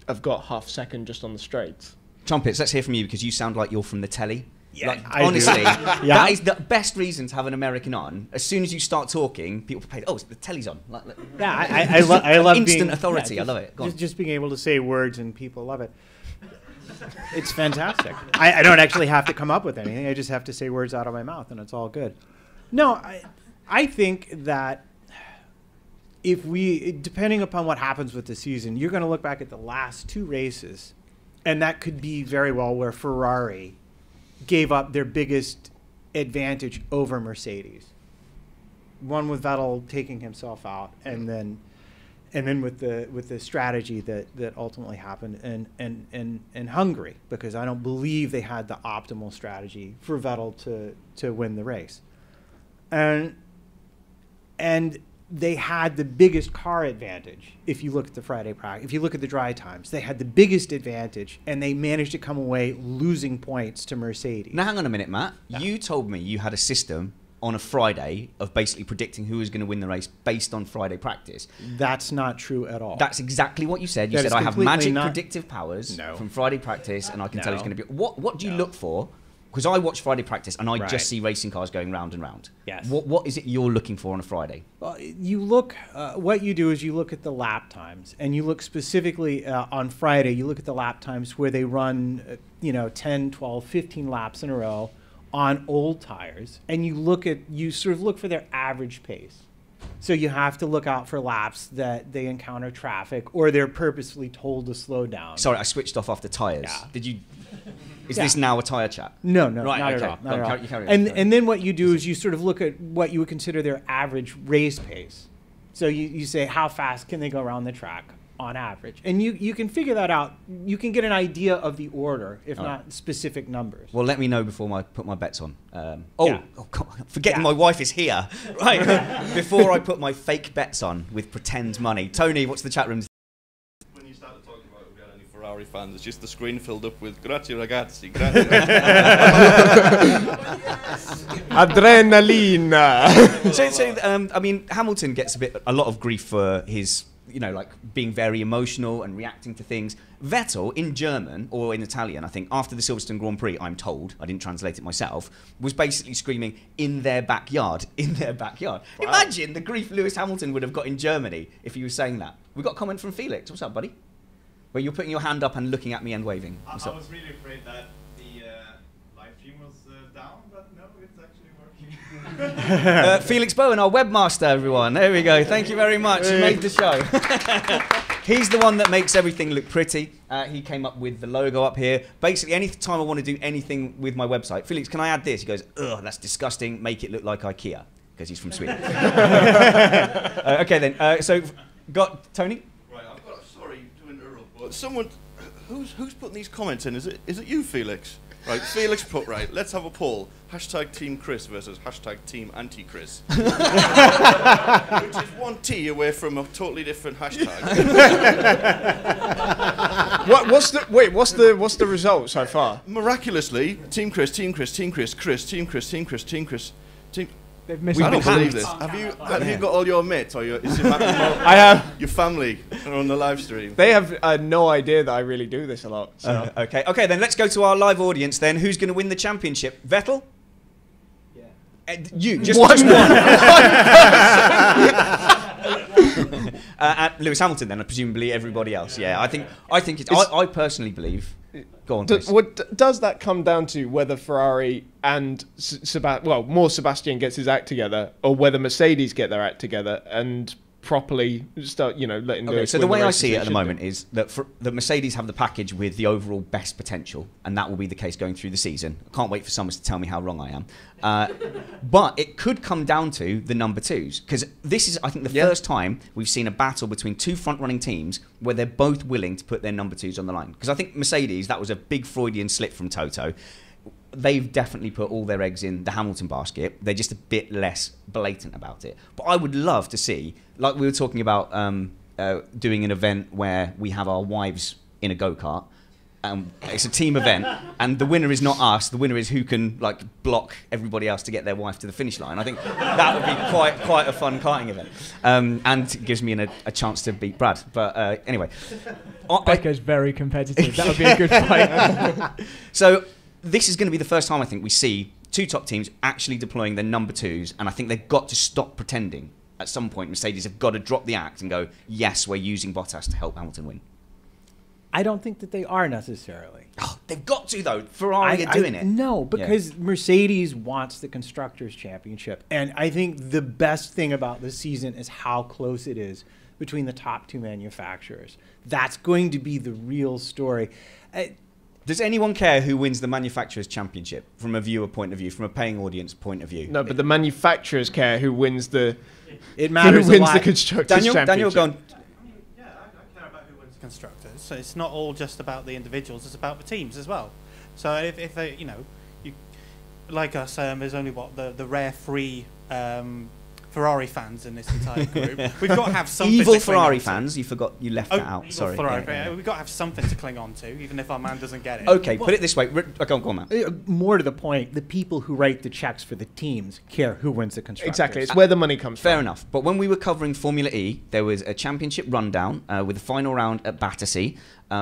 have got half second just on the straights. Trumpets, let's hear from you, because you sound like you're from the telly. Yeah, like, I honestly, do. that is the best reason to have an American on. As soon as you start talking, people pay. Oh, the telly's on. Yeah, I love instant being, authority. Yeah, I love it. Go on. Just being able to say words and people love it. It's fantastic. I don't actually have to come up with anything. I just have to say words out of my mouth, and it's all good. No, I think that if depending upon what happens with the season, you're going to look back at the last 2 races, and that could be very well where Ferrari gave up their biggest advantage over Mercedes. One with Vettel taking himself out, and then with the strategy that ultimately happened in Hungary, because I don't believe they had the optimal strategy for Vettel to win the race, and they had the biggest car advantage. If you look at the Friday practice, if you look at the dry times, they had the biggest advantage, and they managed to come away losing points to Mercedes. Now, hang on a minute, Matt. Yeah. You told me you had a system on a Friday of basically predicting who was going to win the race based on Friday practice. That's not true at all. That's exactly what you said. You That said is I have completely magic not- predictive powers No. from Friday practice, and I can tell who's No. going to be. What do you No. look for? Because I watch Friday practice, and I Right. just see racing cars going round and round. Yes. What is it you're looking for on a Friday? Well, you look. What you do is you look at the lap times, and you look specifically on Friday. You look at the lap times where they run, 10, 12, 15 laps in a row on old tires, and you sort of look for their average pace. So you have to look out for laps that they encounter traffic, or they're purposefully told to slow down. Sorry, I switched off after tyres. Yeah. Did you? Is Yeah. this now a tyre chat? No, Right, not okay. at all. Go Not on, at all. you carry on. And then what you do is you sort of look at what you would consider their average race pace. So you say, how fast can they go around the track on average? And you can figure that out. You can get an idea of the order, if All not specific numbers. Well, let me know before I put my bets on. Yeah. God, forgetting Yeah. my wife is here. Right. Before I put my fake bets on with pretend money. Tony, what's the chat room? When you started talking about if we had any Ferrari fans, it's just the screen filled up with grazie ragazzi, grazie. Adrenaline. So, Hamilton gets a lot of grief for his, being very emotional and reacting to things. Vettel, in German, or in Italian, I think, after the Silverstone Grand Prix, I'm told, I didn't translate it myself, was basically screaming, in their backyard, in their backyard. Wow. Imagine the grief Lewis Hamilton would have got in Germany if he was saying that. We got a comment from Felix. What's up, buddy? Where you're putting your hand up and looking at me and waving. What's up? I was really afraid that the Felix Bowen, our webmaster, everyone. There we go. Thank you very much. He made the show. He's the one that makes everything look pretty. He came up with the logo up here. Basically, any time I want to do anything with my website, Felix, can I add this? He goes, ugh, that's disgusting. Make it look like IKEA. Because he's from Sweden. Okay, then. So, got Tony? Right, I've got. Sorry to interrupt, but someone, who's putting these comments in? Is it you, Felix? Right, Felix put right. Let's have a poll. Hashtag Team Chris versus hashtag Team Anti Chris, which is one T away from a totally different hashtag. What's the result so far? Miraculously, Team Chris, Team Chris, Team Chris, Chris, Team Chris, Team Chris, Team Chris, Team. They've missed. I don't believe this. Have you got all your mates or your? I have. Your family are on the live stream. They have no idea that I really do this a lot. So. Okay, then let's go to our live audience then. Who's going to win the championship? Vettel? Yeah. You, just one. Lewis Hamilton then, presumably everybody else. Yeah, I think it's... I personally believe... Go on, Chris. Does that come down to whether Ferrari and more Sebastian gets his act together, or whether Mercedes get their act together and properly start, letting Lewis so win the way I races see it they at the should moment do? is that the Mercedes have the package with the overall best potential, and that will be the case going through the season. I can't wait for someone to tell me how wrong I am. But it could come down to the number twos, because this is, I think, the first time we've seen a battle between two front-running teams where they're both willing to put their number twos on the line. Because I think Mercedes, that was a big Freudian slip from Toto. They've definitely put all their eggs in the Hamilton basket. They're just a bit less blatant about it. But I would love to see, like we were talking about doing an event where we have our wives in a go-kart. It's a team event, and the winner is not us. The winner is who can block everybody else to get their wife to the finish line. I think that would be quite a fun karting event, and gives me a chance to beat Brad. But anyway, Becca's very competitive. That would be a good fight. So this is going to be the first time I think we see two top teams actually deploying their number twos, and I think they've got to stop pretending. At some point, Mercedes have got to drop the act and go, yes, we're using Bottas to help Hamilton win. I don't think that they are necessarily. Oh, they've got to, though. Ferrari are doing it. No, because Mercedes wants the Constructors' Championship. And I think the best thing about this season is how close it is between the top two manufacturers. That's going to be the real story. Does anyone care who wins the Manufacturers' Championship from a viewer point of view, from a paying audience point of view? No, but the manufacturers care who wins the... It matters who wins a lot. the Constructors' Championship. Daniel, go on. Yeah, I care about who wins the constructors. So it's not all just about the individuals; it's about the teams as well. So if they, you like us, there's only the rare three Ferrari fans in this entire group. We've got to have something. Evil to cling Ferrari on to. fans. You forgot. You left that out. Evil Sorry. Ferrari, Yeah. We've got to have something to cling on to, even if our man doesn't get it. Okay, put it this way. Go on, Matt. More to the point, the people who write the checks for the teams care who wins the Constructors. Exactly, it's where the money comes Fair from. enough. But when we were covering Formula E, there was a championship rundown with the final round at Battersea,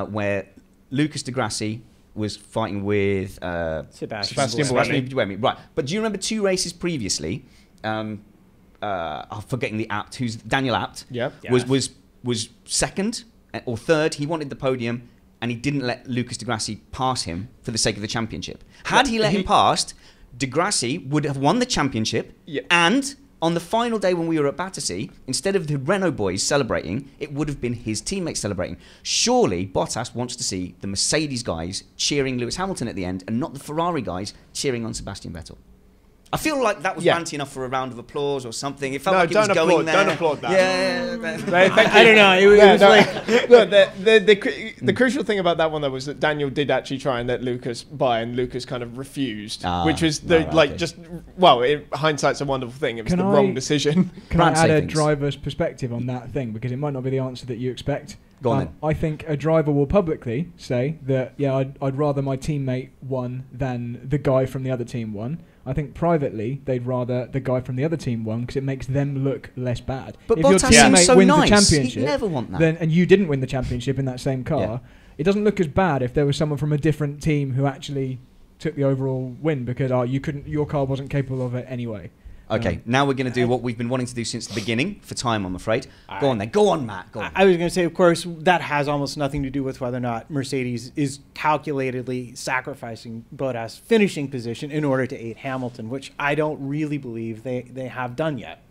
where Lucas di Grassi was fighting with Sebastian Buemi. Right. But do you remember two races previously? I'm forgetting the Abt. Who's Daniel Abt? Yeah. Was second or third. He wanted the podium, and he didn't let Lucas di Grassi pass him for the sake of the championship. Had he let him pass, di Grassi would have won the championship. Yeah. And on the final day when we were at Battersea, instead of the Renault boys celebrating, it would have been his teammates celebrating. Surely Bottas wants to see the Mercedes guys cheering Lewis Hamilton at the end, and not the Ferrari guys cheering on Sebastian Vettel. I feel like that was ranty enough for a round of applause or something. It felt like it was going there. Don't applaud that. Yeah. I don't know. It was like... Look, the crucial thing about that one, though, was that Daniel did actually try and let Lucas by, and Lucas kind of refused, which was hindsight's a wonderful thing. It was wrong decision. Can I add a driver's perspective on that thing? Because it might not be the answer that you expect. Go on then. I think a driver will publicly say that, I'd rather my teammate won than the guy from the other team won. I think privately they'd rather the guy from the other team won because it makes them look less bad. But if Bottas your teammate seems so wins nice. the championship, He'd never want that. and you didn't win the championship in that same car, it doesn't look as bad if there was someone from a different team who actually took the overall win because your car wasn't capable of it anyway. Okay, now we're going to do what we've been wanting to do since the beginning for time, I'm afraid. Go on then. Go on, Matt. Go on. I was going to say, of course, that has almost nothing to do with whether or not Mercedes is calculatedly sacrificing Bottas' finishing position in order to aid Hamilton, which I don't really believe they have done yet.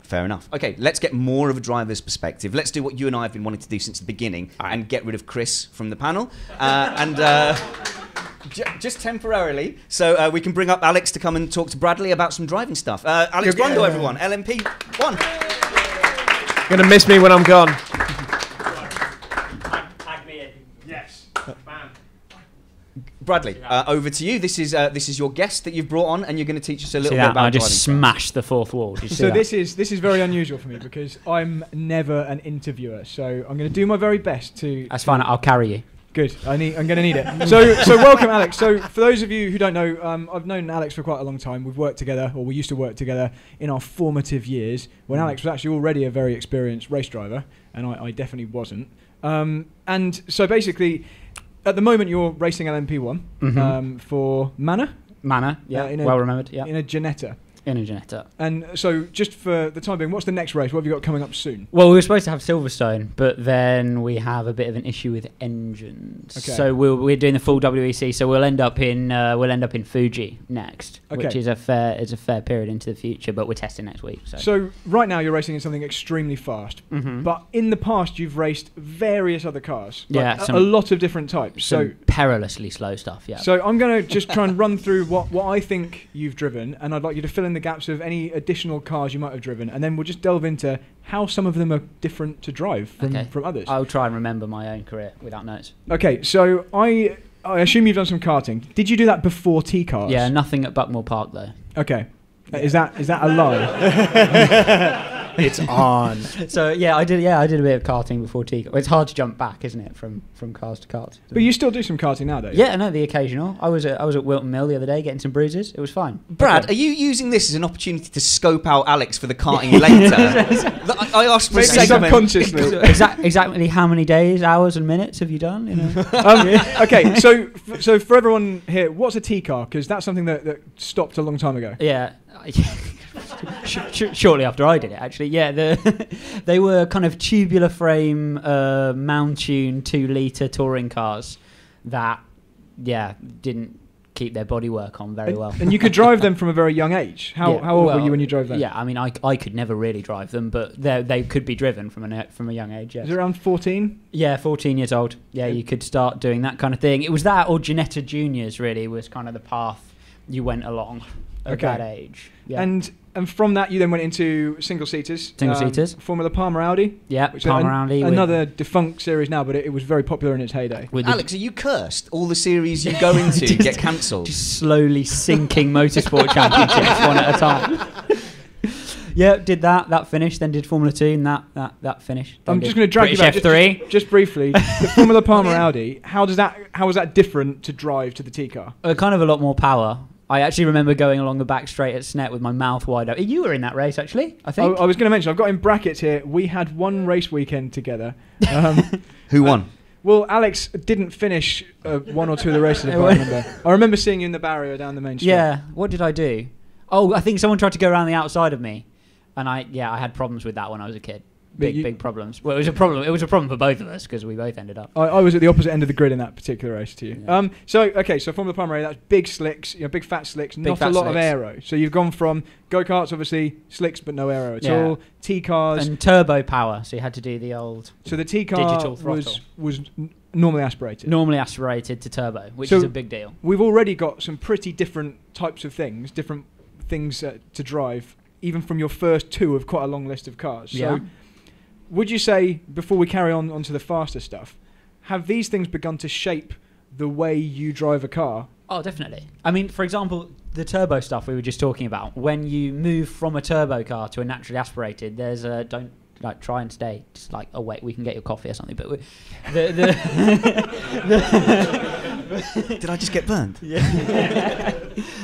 Fair enough. Okay, let's get more of a driver's perspective. Let's do what you and I have been wanting to do since the beginning and get rid of Chris from the panel. Just temporarily, so we can bring up Alex to come and talk to Bradley about some driving stuff. Alex Brundle, everyone, LMP1. You're going to miss me when I'm gone. Tag me in. Yes. Man. Bradley, over to you. This is your guest that you've brought on, and you're going to teach us a little bit about I just smashed the fourth wall. So this is very unusual for me because I'm never an interviewer. So I'm going to do my very best to. That's fine. I'll carry you. Good. I'm going to need it. So welcome, Alex. So for those of you who don't know, I've known Alex for quite a long time. We've worked together, or we used to work together in our formative years when Alex was actually already a very experienced race driver, and I definitely wasn't. And so basically, at the moment you're racing LMP1 for Manor. Manor, well remembered. Yeah. In a Ginetta. In a Ginetta. And so, just for the time being, what's the next race? What have you got coming up soon? Well, we were supposed to have Silverstone, but then we have a bit of an issue with engines. Okay. So we're doing the full WEC. So we'll end up in Fuji next, which is a fair period into the future. But we're testing next week. So right now you're racing in something extremely fast, but in the past you've raced various other cars. Like a lot of different types. So perilously slow stuff. Yeah. So I'm going to just try and run through what I think you've driven, and I'd like you to fill in the gaps of any additional cars you might have driven, and then we'll just delve into how some of them are different to drive from others. I'll try and remember my own career without notes. Okay, so I assume you've done some karting. Did you do that before T-cars? Yeah, nothing at Buckmore Park though. Okay. Is that a lie? It's on. So I did a bit of karting before T. It's hard to jump back, isn't it, from cars to karts? But you still do some karting now, though. Yeah, I know, the occasional. I was at Wilton Mill the other day getting some bruises. It was fine. Brad, are you using this as an opportunity to scope out Alex for the karting later? I asked for a segment. Subconsciously. Exactly how many days, hours, and minutes have you done? You know? Okay, so for everyone here, what's a T-car? Because that's something that stopped a long time ago. Yeah. Shortly after I did it, actually. Yeah, they were kind of tubular frame, Mountune 2-litre touring cars that, didn't keep their bodywork on very well. And you could drive them from a very young age. How old were you when you drove them? Yeah, I mean, I could never really drive them, but they could be driven from a young age. Yes. Is it around 14? Yeah, 14 years old. Yeah, you could start doing that kind of thing. It was that or Ginetta Juniors really was kind of the path you went along at that age. Yeah. And from that, you then went into single-seaters. Single-seaters. Formula Palmer Audi. Yeah, Palmer Audi. Another defunct series now, but it was very popular in its heyday. Alex, are you cursed? All the series you go into get cancelled? Just slowly sinking motorsport championships one at a time. Yeah, did that finished, then did Formula 2, and that finished. I'm just going to drag British you back F3. Just briefly. The Formula Palmer Audi, how was that different to drive to the T-car? Kind of a lot more power. I actually remember going along the back straight at Snet with my mouth wide open. You were in that race, actually, I think. I was going to mention, I've got in brackets here, we had one race weekend together. Who won? Well, Alex didn't finish one or two of the races, if I remember. I remember seeing you in the barrier down the main street. Yeah, what did I do? Oh, I think someone tried to go around the outside of me. And I had problems with that when I was a kid. Big problems. Well, it was a problem. It was a problem for both of us because we both ended up. I was at the opposite end of the grid in that particular race to you. Yeah. So Formula Palmer, that's big slicks, big fat slicks, not a lot of aero. So you've gone from go-karts, obviously slicks, but no aero at all. T-cars and turbo power. So you had to do the old. So the T-car was normally aspirated. Normally aspirated to turbo, which is a big deal. We've already got some pretty different types of things, different things to drive, even from your first two of quite a long list of cars. Yeah. So would you say, before we carry on to the faster stuff, have these things begun to shape the way you drive a car? Oh, definitely. I mean, for example, the turbo stuff we were just talking about. When you move from a turbo car to a naturally aspirated, there's a don't try and stay. Just wait, we can get your coffee or something. But did I just get burned? Yeah.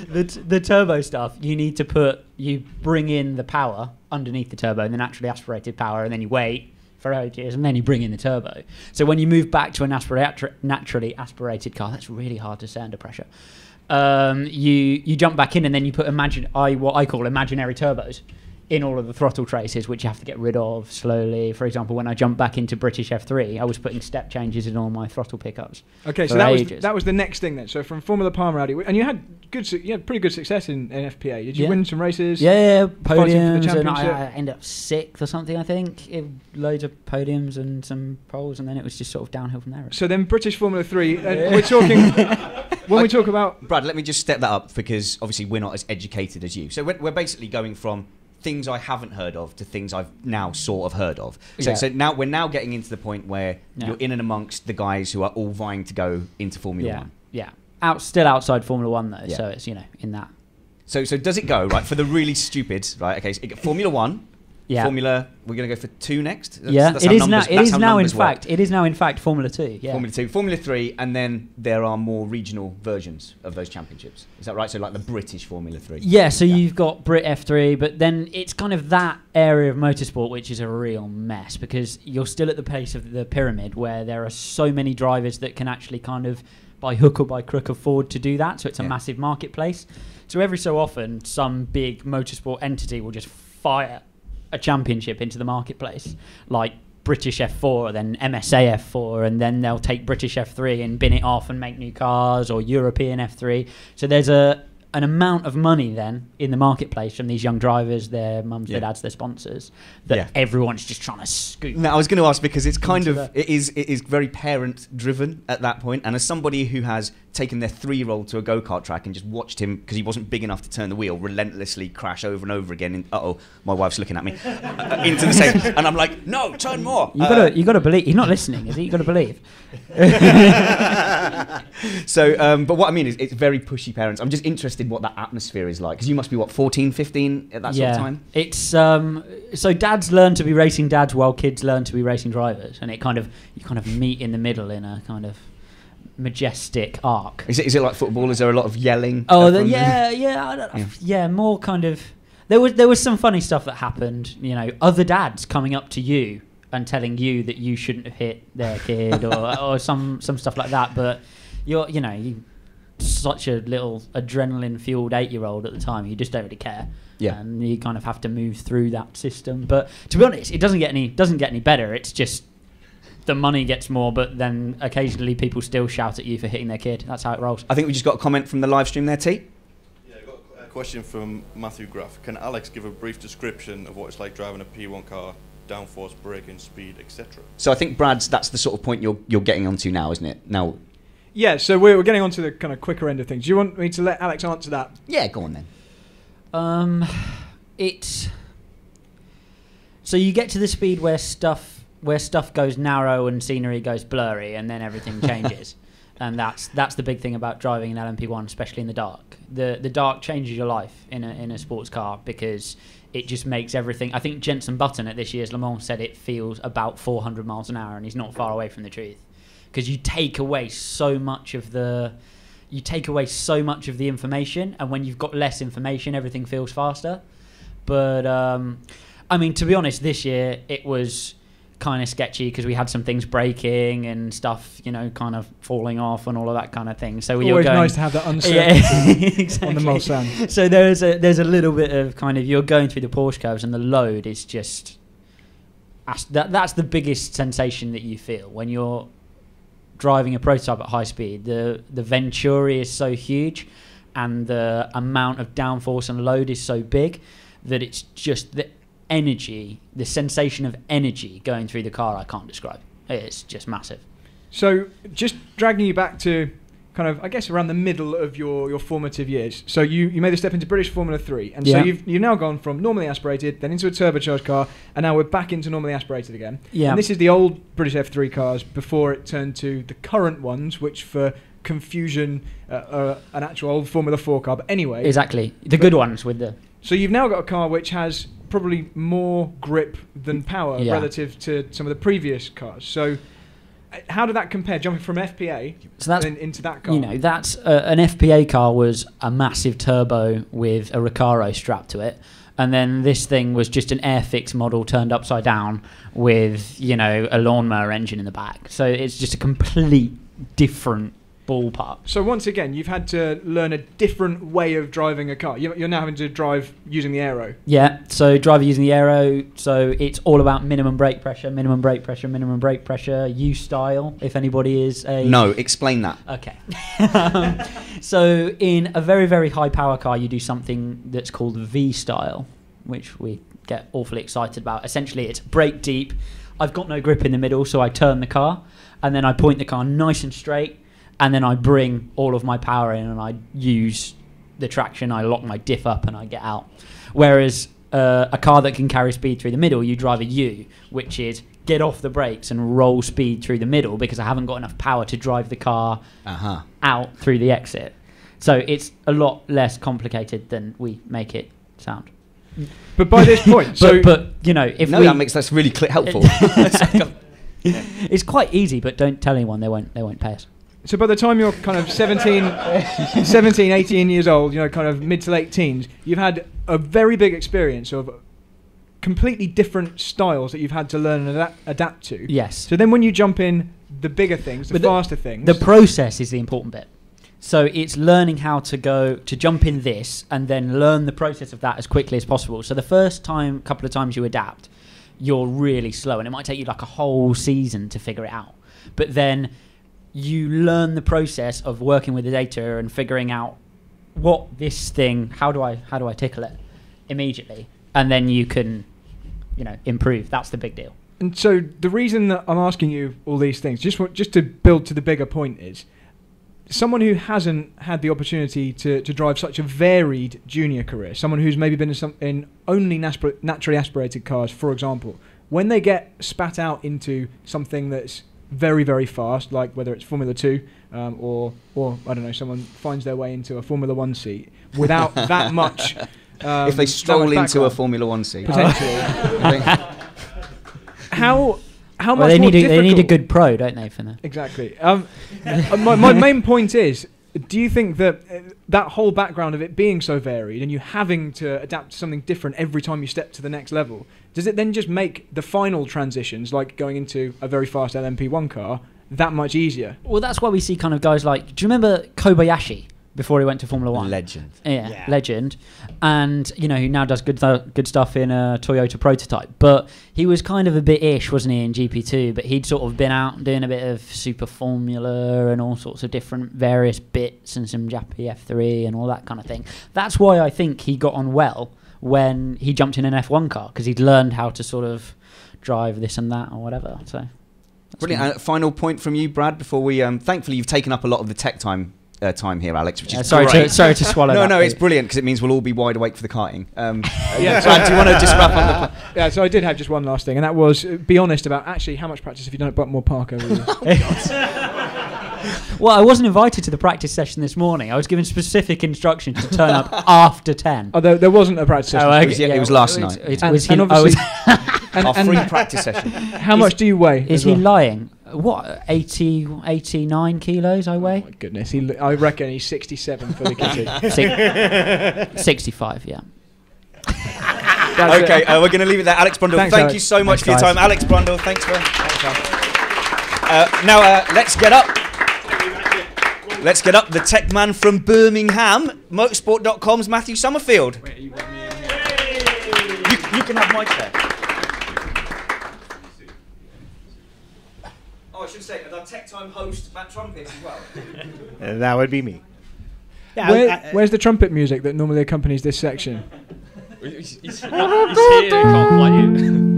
The turbo stuff, you bring in the power underneath the turbo and the naturally aspirated power, and then you wait for ages, and then you bring in the turbo. So when you move back to a naturally aspirated car, that's really hard to say under pressure. you jump back in and then you put what I call imaginary turbos in all of the throttle traces, which you have to get rid of slowly. For example, when I jumped back into British F3, I was putting step changes in all my throttle pickups. Okay, so that was the next thing then. So from Formula Palm Rally, and you had pretty good success in FPA. Did you win some races? Yeah, podiums, and I ended up 6th or something, I think. Loads of podiums and some poles, and then it was just sort of downhill from there. So then British Formula 3, we're talking... When we talk about... Brad, let me just step that up, because obviously we're not as educated as you. So we're basically going from things I haven't heard of to things I've now sort of heard of. So now we're now getting into the point where you're in and amongst the guys who are all vying to go into Formula 1. Yeah. Still outside Formula 1 though, so it's, in that. So does it go, right, for the really stupid, right, okay, so Formula 1, Formula, we're going to go for 2 next? It is now in fact Formula 2, Formula 2, Formula 3, and then there are more regional versions of those championships. Is that right? So like the British Formula 3? Yeah, so you've got Brit F3, but then it's kind of that area of motorsport which is a real mess, because you're still at the pace of the pyramid where there are so many drivers that can actually kind of by hook or by crook afford to do that, so it's a massive marketplace. So every so often some big motorsport entity will just fire a championship into the marketplace, like British F4, then MSA F4, and then they'll take British F3 and bin it off and make new cars, or European F3. So there's an amount of money then in the marketplace from these young drivers, their mums, their dads, their sponsors, that everyone's just trying to scoop. Now, I was going to ask, because it's kind of it is very parent driven at that point, and as somebody who has taken their 3-year-old to a go-kart track and just watched him, because he wasn't big enough to turn the wheel, relentlessly crash over and over again, my wife's looking at me, into the same, and I'm like, no, turn more. You got to believe. He's not listening, is he? You got to believe. So, but what I mean is, it's very pushy parents. I'm just interested what that atmosphere is like, because you must be 14, 15 at that sort of time. It's so dads learn to be racing dads while kids learn to be racing drivers, and you kind of meet in the middle in a kind of majestic arc. Is it like football? Is there a lot of yelling? More kind of. There was some funny stuff that happened. Other dads coming up to you and telling you that you shouldn't have hit their kid, or some stuff like that. But you're such a little adrenaline fueled 8-year-old at the time. You just don't really care. Yeah. And you kind of have to move through that system. But to be honest, it doesn't get any better. It's just the money gets more, but then occasionally people still shout at you for hitting their kid. That's how it rolls. I think we just got a comment from the live stream there, T. Yeah, I got a question from Matthew Graff. Can Alex give a brief description of what it's like driving a P1 car, downforce, braking, speed, etc.? So I think, Brad's, that's the sort of point you're getting onto now, isn't it? Now. Yeah, so we're getting on to the kind of quicker end of things. Do you want me to let Alex answer that? Yeah, go on then. So you get to the speed where stuff goes narrow and scenery goes blurry, and then everything changes. And that's the big thing about driving an LMP1, especially in the dark. The dark changes your life in a sports car, because it just makes everything. I think Jenson Button at this year's Le Mans said it feels about 400 miles an hour, and he's not far away from the truth. Because you take away so much of the information, and when you've got less information, everything feels faster. But I mean, to be honest, this year it was kind of sketchy because we had some things breaking and stuff, kind of falling off and all of that kind of thing. So always nice to have that uncertainty exactly. on the Mulsanne. So there's a little bit of kind of, you're going through the Porsche curves, and the load is just that's the biggest sensation that you feel when you're driving a prototype at high speed. The Venturi is so huge, and the amount of downforce and load is so big that it's just the energy, the sensation of energy going through the car I can't describe. It's just massive. So just dragging you back to kind of, I guess, around the middle of your formative years. So you made the step into British Formula 3, and so you've now gone from normally aspirated, then into a turbocharged car, and now we're back into normally aspirated again. Yeah. And this is the old British F3 cars before it turned to the current ones, which for confusion are an actual old Formula 4 car. But anyway. Exactly. The good ones with the... So you've now got a car which has probably more grip than power relative to some of the previous cars. So how did that compare, jumping from FPA into that car? That's an FPA car was a massive turbo with a Recaro strapped to it, and then this thing was just an Airfix model turned upside down with a lawnmower engine in the back. So it's just a complete different ballpark. So once again, you've had to learn a different way of driving a car. You're now having to drive using the aero. Yeah, so driver using the aero, so it's all about minimum brake pressure, minimum brake pressure, minimum brake pressure, U style, if anybody is a... No, explain that. Okay. So in a very, very high power car, you do something that's called V style, which we get awfully excited about. Essentially, it's brake deep. I've got no grip in the middle, so I turn the car, and then I point the car nice and straight, and then I bring all of my power in and I use the traction, I lock my diff up and I get out. Whereas a car that can carry speed through the middle, you drive a U, which is get off the brakes and roll speed through the middle because I haven't got enough power to drive the car out through the exit. So it's a lot less complicated than we make it sound. But by this point, but you know, if that's really helpful. It's quite easy, but don't tell anyone, they won't pay us. So by the time you're kind of 17, 18 years old, you know, kind of mid to late teens, you've had a very big experience of completely different styles that you've had to learn and adapt to. Yes. So then when you jump in the bigger things, the faster things... The process is the important bit. So it's learning how to jump in this and then learn the process of that as quickly as possible. So the first couple of times you adapt, you're really slow, and it might take you like a whole season to figure it out. But then you learn the process of working with the data and figuring out what this thing, how do I tickle it immediately, and then you can, you know, improve. That's the big deal. And so the reason that I'm asking you all these things, just to build to the bigger point, is someone who hasn't had the opportunity to drive such a varied junior career, someone who's maybe been in only naturally aspirated cars, for example, when they get spat out into something that's very, very fast, like whether it's Formula 2 or I don't know, someone finds their way into a Formula 1 seat without that much... if they stroll into a Formula 1 seat. Potentially. How much they more difficult... They need a good pro, don't they, for that? Exactly. My main point is, do you think that that whole background of it being so varied and you having to adapt to something different every time you step to the next level, does it then just make the final transitions, like going into a very fast LMP1 car, that much easier? Well, that's why we see kind of guys like... Do you remember Kobayashi before he went to Formula 1? Legend. Yeah, legend. And, you know, he now does good stuff in a Toyota prototype. But he was kind of a bit ish, wasn't he, in GP2? But he'd sort of been out doing a bit of Super Formula and all sorts of different various bits and some Jappy F3 and all that kind of thing. That's why I think he got on well when he jumped in an F1 car, because he'd learned how to sort of drive this and that or whatever. So brilliant. Final point from you, Brad, before we... thankfully, you've taken up a lot of the tech time here, Alex, which is sorry great. Sorry to swallow that. No, it's brilliant because it means we'll all be wide awake for the karting. Brad, do you want to just wrap up the... Yeah, so I did have just one last thing, and that was be honest about actually how much practice have you done at Buckmore Park over the years? Well, I wasn't invited to the practice session this morning. I was given specific instructions to turn up after 10. Oh, there wasn't a practice session. It was last night. Our free practice session. How much do you weigh? Is he lying? What, 89 kilos I weigh? Oh my goodness, I reckon he's 67 fully kitted. 65, yeah. Okay, we're going to leave it there. Alex Brundle, thanks, thank Alex. you so much Thanks, for your time. Alex Brundle, thanks for... now, let's get up. Let's get up the tech man from Birmingham, motorsport.com's Matthew Summerfield. Wait, you want me in here? You can have my chair. I should say, our Tech Time host, Matt Trumpet, as well. That would be me. Yeah, Where's the trumpet music that normally accompanies this section? He's here, can't play it.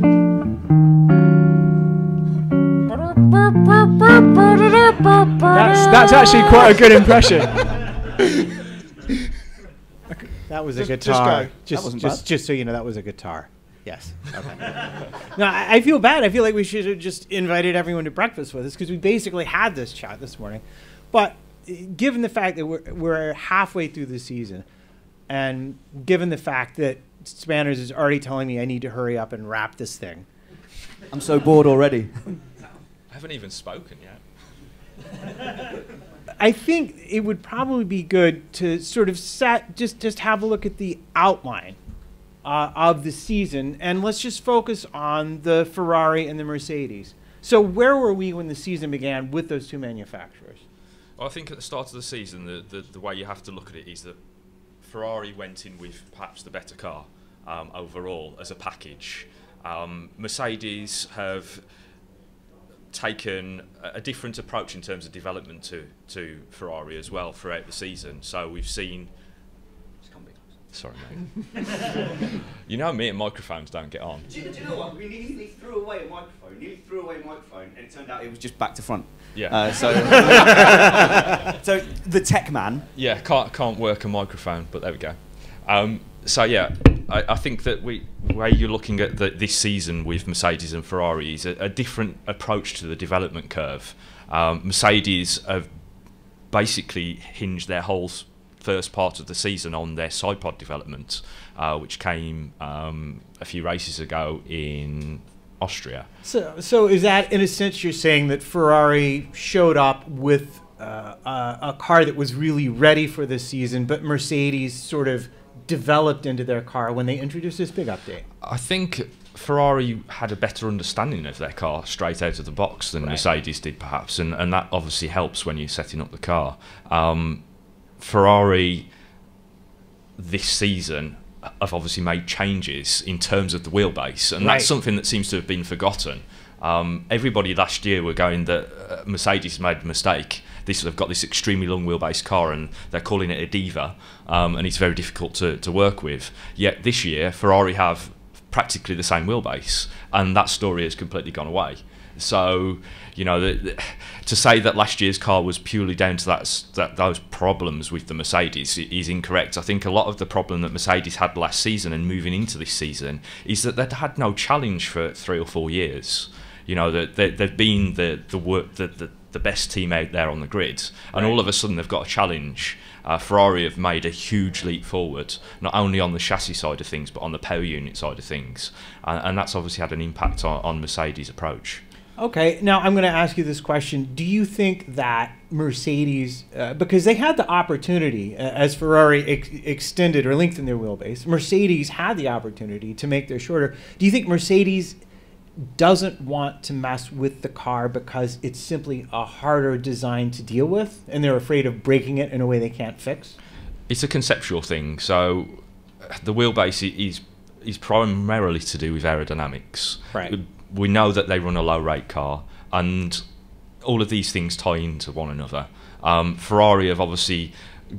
That's actually quite a good impression. that was a guitar. Just so you know, that was a guitar. Yes. Okay. No, I feel bad. I feel like we should have just invited everyone to breakfast with us because we basically had this chat this morning. But given the fact that we're halfway through the season, and given the fact that Spanners is already telling me I need to hurry up and wrap this thing, I'm so bored already. I haven't even spoken yet. I think it would probably be good to sort of just have a look at the outline of the season, and let's just focus on the Ferrari and the Mercedes. So where were we when the season began with those two manufacturers? I think at the start of the season, the way you have to look at it is that Ferrari went in with perhaps the better car overall as a package. Mercedes have taken a different approach in terms of development to Ferrari as well throughout the season. So we've seen... Sorry, mate. You know me and microphones don't get on. Do you know what? We nearly threw away a microphone. And it turned out it was just back to front. Yeah. So the tech man. Yeah, can't work a microphone, but there we go. So yeah, I think that where you're looking at this season with Mercedes and Ferrari is a different approach to the development curve. Mercedes have basically hinged their whole first part of the season on their side pod development, which came a few races ago in Austria. So is that, in a sense, you're saying that Ferrari showed up with a car that was really ready for this season, but Mercedes sort of developed into their car when they introduced this big update? I think Ferrari had a better understanding of their car straight out of the box than Mercedes did, perhaps, and that obviously helps when you're setting up the car. Ferrari this season have obviously made changes in terms of the wheelbase, and that's something that seems to have been forgotten. Everybody last year were going that Mercedes made a mistake. They've got this extremely long wheelbase car and they're calling it a diva, and it's very difficult to work with. Yet this year Ferrari have practically the same wheelbase, and that story has completely gone away. So, you know, to say that last year's car was purely down to those problems with the Mercedes is incorrect. I think a lot of the problem that Mercedes had last season and moving into this season is that they'd had no challenge for 3 or 4 years. You know, that they've been the best team out there on the grid, and all of a sudden they've got a challenge. Ferrari have made a huge leap forward, not only on the chassis side of things, but on the power unit side of things, and that's obviously had an impact on Mercedes' approach. Okay, now I'm going to ask you this question. Do you think that Mercedes, because they had the opportunity, as Ferrari extended or lengthened their wheelbase, Mercedes had the opportunity to make theirs shorter. Do you think Mercedes doesn't want to mess with the car because it's simply a harder design to deal with, and they're afraid of breaking it in a way they can't fix? It's a conceptual thing. So the wheelbase is primarily to do with aerodynamics. Right. We know that they run a low rate car, and all of these things tie into one another. Ferrari have obviously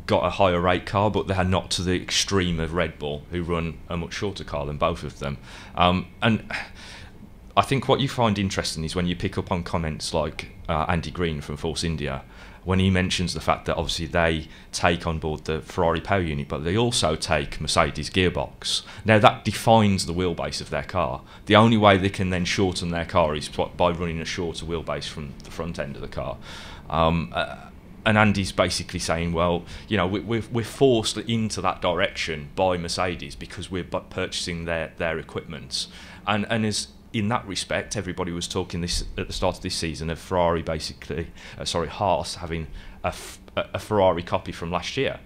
got a higher rate car, but they're not to the extreme of Red Bull, who run a much shorter car than both of them. And I think what you find interesting is when you pick up on comments like Andy Green from Force India, when he mentions the fact that obviously they take on board the Ferrari power unit, but they also take Mercedes gearbox. Now that defines the wheelbase of their car. The only way they can then shorten their car is by running a shorter wheelbase from the front end of the car. And Andy's basically saying, well, you know, we're forced into that direction by Mercedes because we're purchasing their equipment, and as in that respect, everybody was talking this at the start of this season of Ferrari basically, Haas having a Ferrari copy from last year,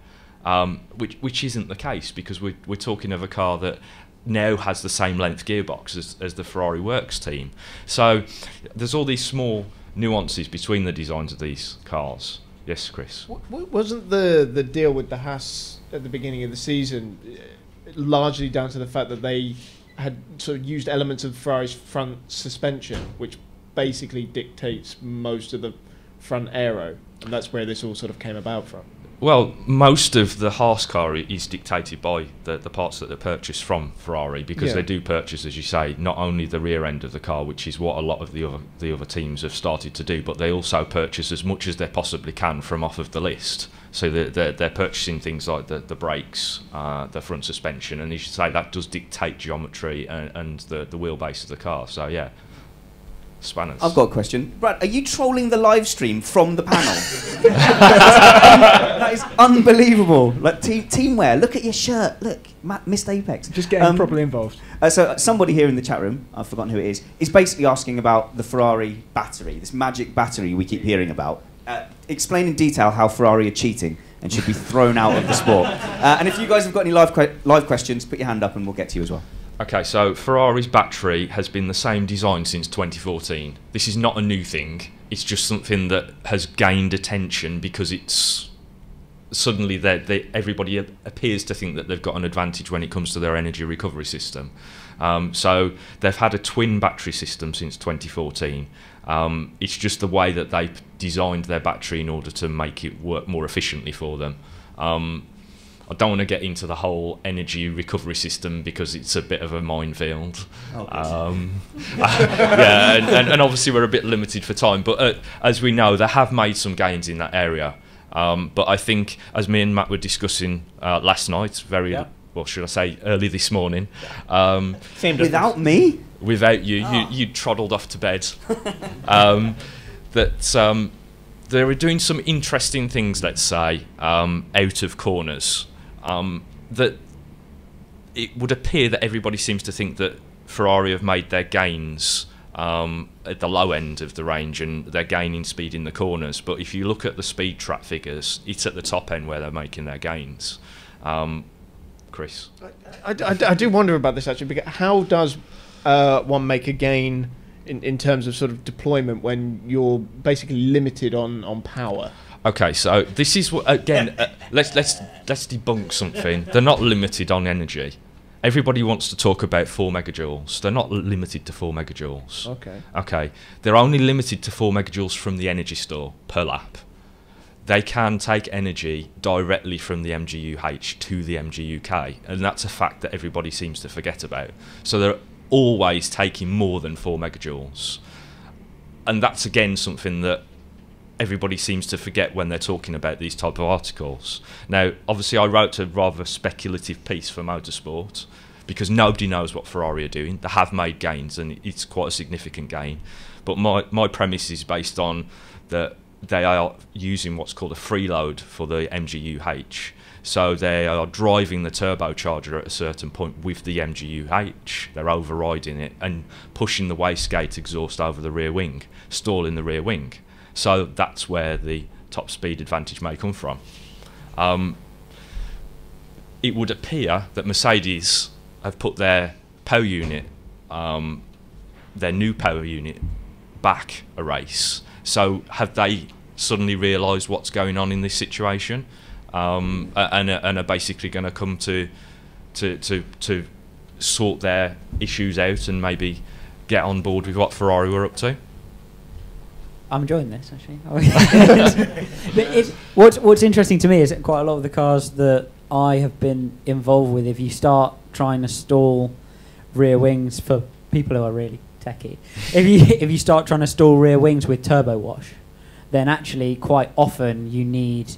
which isn't the case, because we're talking of a car that now has the same length gearbox as the Ferrari Works team. So there's all these small nuances between the designs of these cars. Yes, Chris. Wasn't the deal with the Haas at the beginning of the season largely down to the fact that they had sort of used elements of Ferrari's front suspension, which basically dictates most of the front aero, and that's where this all sort of came about from? Well, most of the Haas car is dictated by the parts that are purchased from Ferrari, because they do purchase, as you say, not only the rear end of the car, which is what a lot of the other teams have started to do, but they also purchase as much as they possibly can from off of the list. So they're purchasing things like the brakes, the front suspension, and as you say, that does dictate geometry and the wheelbase of the car. So yeah. Spanners. I've got a question. Brad, are you trolling the live stream from the panel? That is unbelievable. Like teamwear. Look at your shirt. Look, Missed Apex. Just getting properly involved. So somebody here in the chat room, I've forgotten who it is basically asking about the Ferrari battery, this magic battery we keep hearing about. Explain in detail how Ferrari are cheating and should be thrown out of the sport. And if you guys have got any live questions, put your hand up and we'll get to you as well. Okay, so Ferrari's battery has been the same design since 2014. This is not a new thing. it's just something that has gained attention because it's suddenly everybody appears to think that they've got an advantage when it comes to their energy recovery system. So they've had a twin battery system since 2014. It's just the way that they've designed their battery in order to make it work more efficiently for them. I don't want to get into the whole energy recovery system because it's a bit of a minefield. And obviously we're a bit limited for time, but as we know, they have made some gains in that area. But I think, as me and Matt were discussing last night, well, should I say, early this morning. Without me? Without you, you troddled off to bed. They were doing some interesting things, let's say, out of corners. That it would appear that everybody seems to think that Ferrari have made their gains at the low end of the range and they're gaining speed in the corners. But if you look at the speed trap figures, it's at the top end where they're making their gains. Chris? I do wonder about this actually, because how does one make a gain in terms of sort of deployment when you're basically limited on power? Okay, so this is what, again, let's debunk something. They're not limited on energy. Everybody wants to talk about 4 megajoules. They're not limited to 4 megajoules. Okay. They're only limited to 4 megajoules from the energy store per lap. They can take energy directly from the MGU-H to the MGU-K, and that's a fact that everybody seems to forget about. So they're always taking more than 4 megajoules. And that's, again, something that everybody seems to forget when they're talking about these type of articles. Now, obviously, I wrote a rather speculative piece for Motorsport because nobody knows what Ferrari are doing. They have made gains, and it's quite a significant gain. But my premise is based on that they are using what's called a freeload for the MGU-H. So they are driving the turbocharger at a certain point with the MGU-H. They're overriding it and pushing the wastegate exhaust over the rear wing, stalling the rear wing. So that's where the top speed advantage may come from. It would appear that Mercedes have put their power unit, their new power unit, back a race. So have they suddenly realised what's going on in this situation, and are basically going to come to sort their issues out and maybe get on board with what Ferrari were up to? I'm enjoying this actually. What's interesting to me is that quite a lot of the cars that I have been involved with, if you start trying to stall rear wings for people who are really techie, if you start trying to stall rear wings with turbo wash, then actually quite often you need,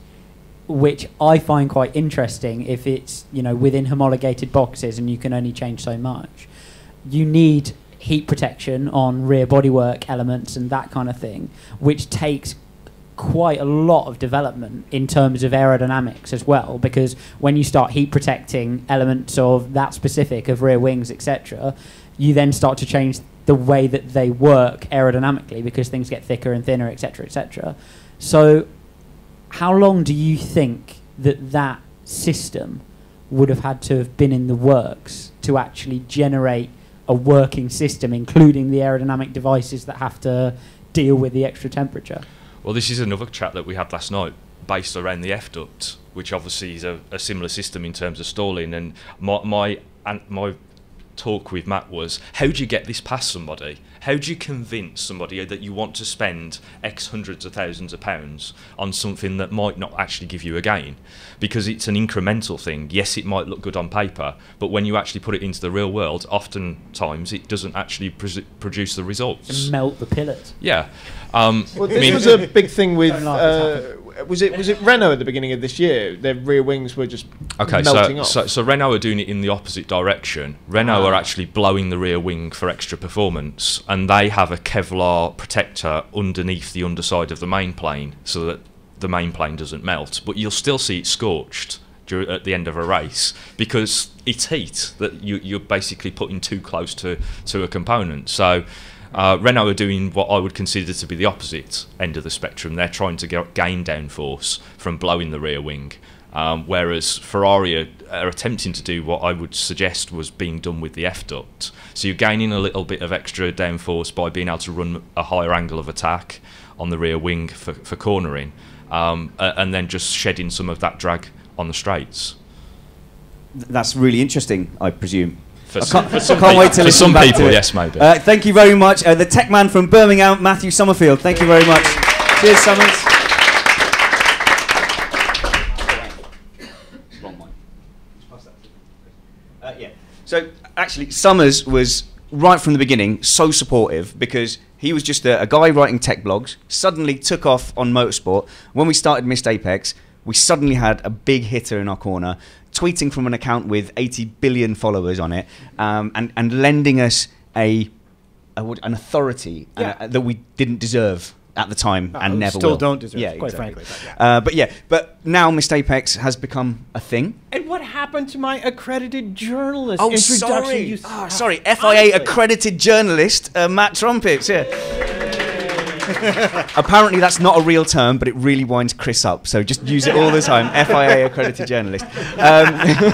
which I find quite interesting, if it's within homologated boxes and you can only change so much, you need heat protection on rear bodywork elements and that kind of thing, which takes quite a lot of development in terms of aerodynamics as well, because when you start heat protecting elements of that specific of rear wings, etc., you then start to change the way that they work aerodynamically because things get thicker and thinner, etc., etc. So how long do you think that system would have had to have been in the works to actually generate a working system, including the aerodynamic devices that have to deal with the extra temperature? Well, this is another chat that we had last night based around the F-duct, which obviously is a similar system in terms of stalling. And my talk with Matt was, how do you get this past somebody? How do you convince somebody that you want to spend X hundreds of thousands of pounds on something that might not actually give you a gain? Because it's an incremental thing. Yes, it might look good on paper, but when you actually put it into the real world, oftentimes it doesn't actually produce the results. And melt the pillars. Yeah. Well, this was a big thing with... was it Renault at the beginning of this year? Their rear wings were just melting off. So Renault are doing it in the opposite direction. Renault are actually blowing the rear wing for extra performance, and they have a Kevlar protector underneath the underside of the main plane so that the main plane doesn't melt. But you'll still see it scorched at the end of a race because it's heat that you're basically putting too close to a component. So Renault are doing what I would consider to be the opposite end of the spectrum. They're trying to gain downforce from blowing the rear wing, whereas Ferrari are attempting to do what I would suggest was being done with the F-duct. So you're gaining a little bit of extra downforce by being able to run a higher angle of attack on the rear wing for cornering, and then just shedding some of that drag on the straights. That's really interesting, I presume. For can't wait to for listen some back people, to it. yes, maybe. Thank you very much. The tech man from Birmingham, Matthew Summerfield. Thank you very much. Cheers, Summers. So actually, Summers was right from the beginning so supportive because he was just a guy writing tech blogs, suddenly took off on motorsport. When we started Missed Apex, we suddenly had a big hitter in our corner, tweeting from an account with 80 billion followers on it, and lending us an authority that we didn't deserve at the time and never still will. don't deserve, yeah, quite exactly. frankly. But now Missed Apex has become a thing. And what happened to my accredited journalist Oh, introduction? sorry. You Sorry. FIA honestly. accredited journalist Matt Trumpets. Yeah. Apparently that's not a real term, but it really winds Chris up. So just use it all the time. FIA accredited journalist. I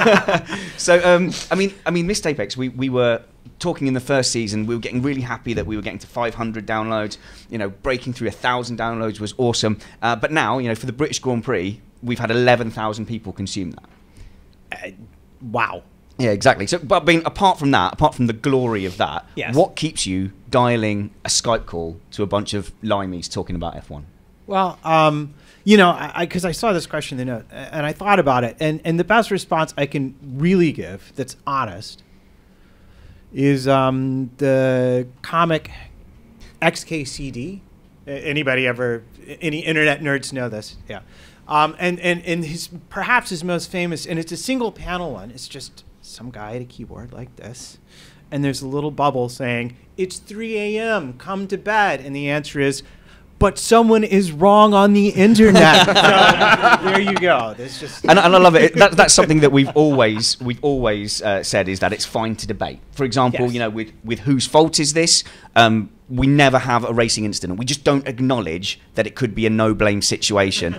mean, Missed Apex. We were talking in the first season. We were getting really happy that we were getting to 500 downloads. You know, breaking through 1,000 downloads was awesome. But now, you know, for the British Grand Prix, we've had 11,000 people consume that. Wow. Yeah, exactly. So, but being apart from that, apart from the glory of that, Yes. what keeps you dialing a Skype call to a bunch of limeys talking about F1? Well, you know, because I saw this question in the note, and I thought about it, and the best response I can really give that's honest is the comic XKCD. Anybody ever, any internet nerds know this? Yeah. And his perhaps his most famous, and it's a single panel one. It's just some guy at a keyboard like this, and there's a little bubble saying, "It's 3 a.m. Come to bed." And the answer is, "But someone is wrong on the internet." So, there you go. There's just And I love it. That's something that we've always said, is that it's fine to debate. For example, Yes. you know, with whose fault is this? We never have a racing incident. We just don't acknowledge that it could be a no-blame situation,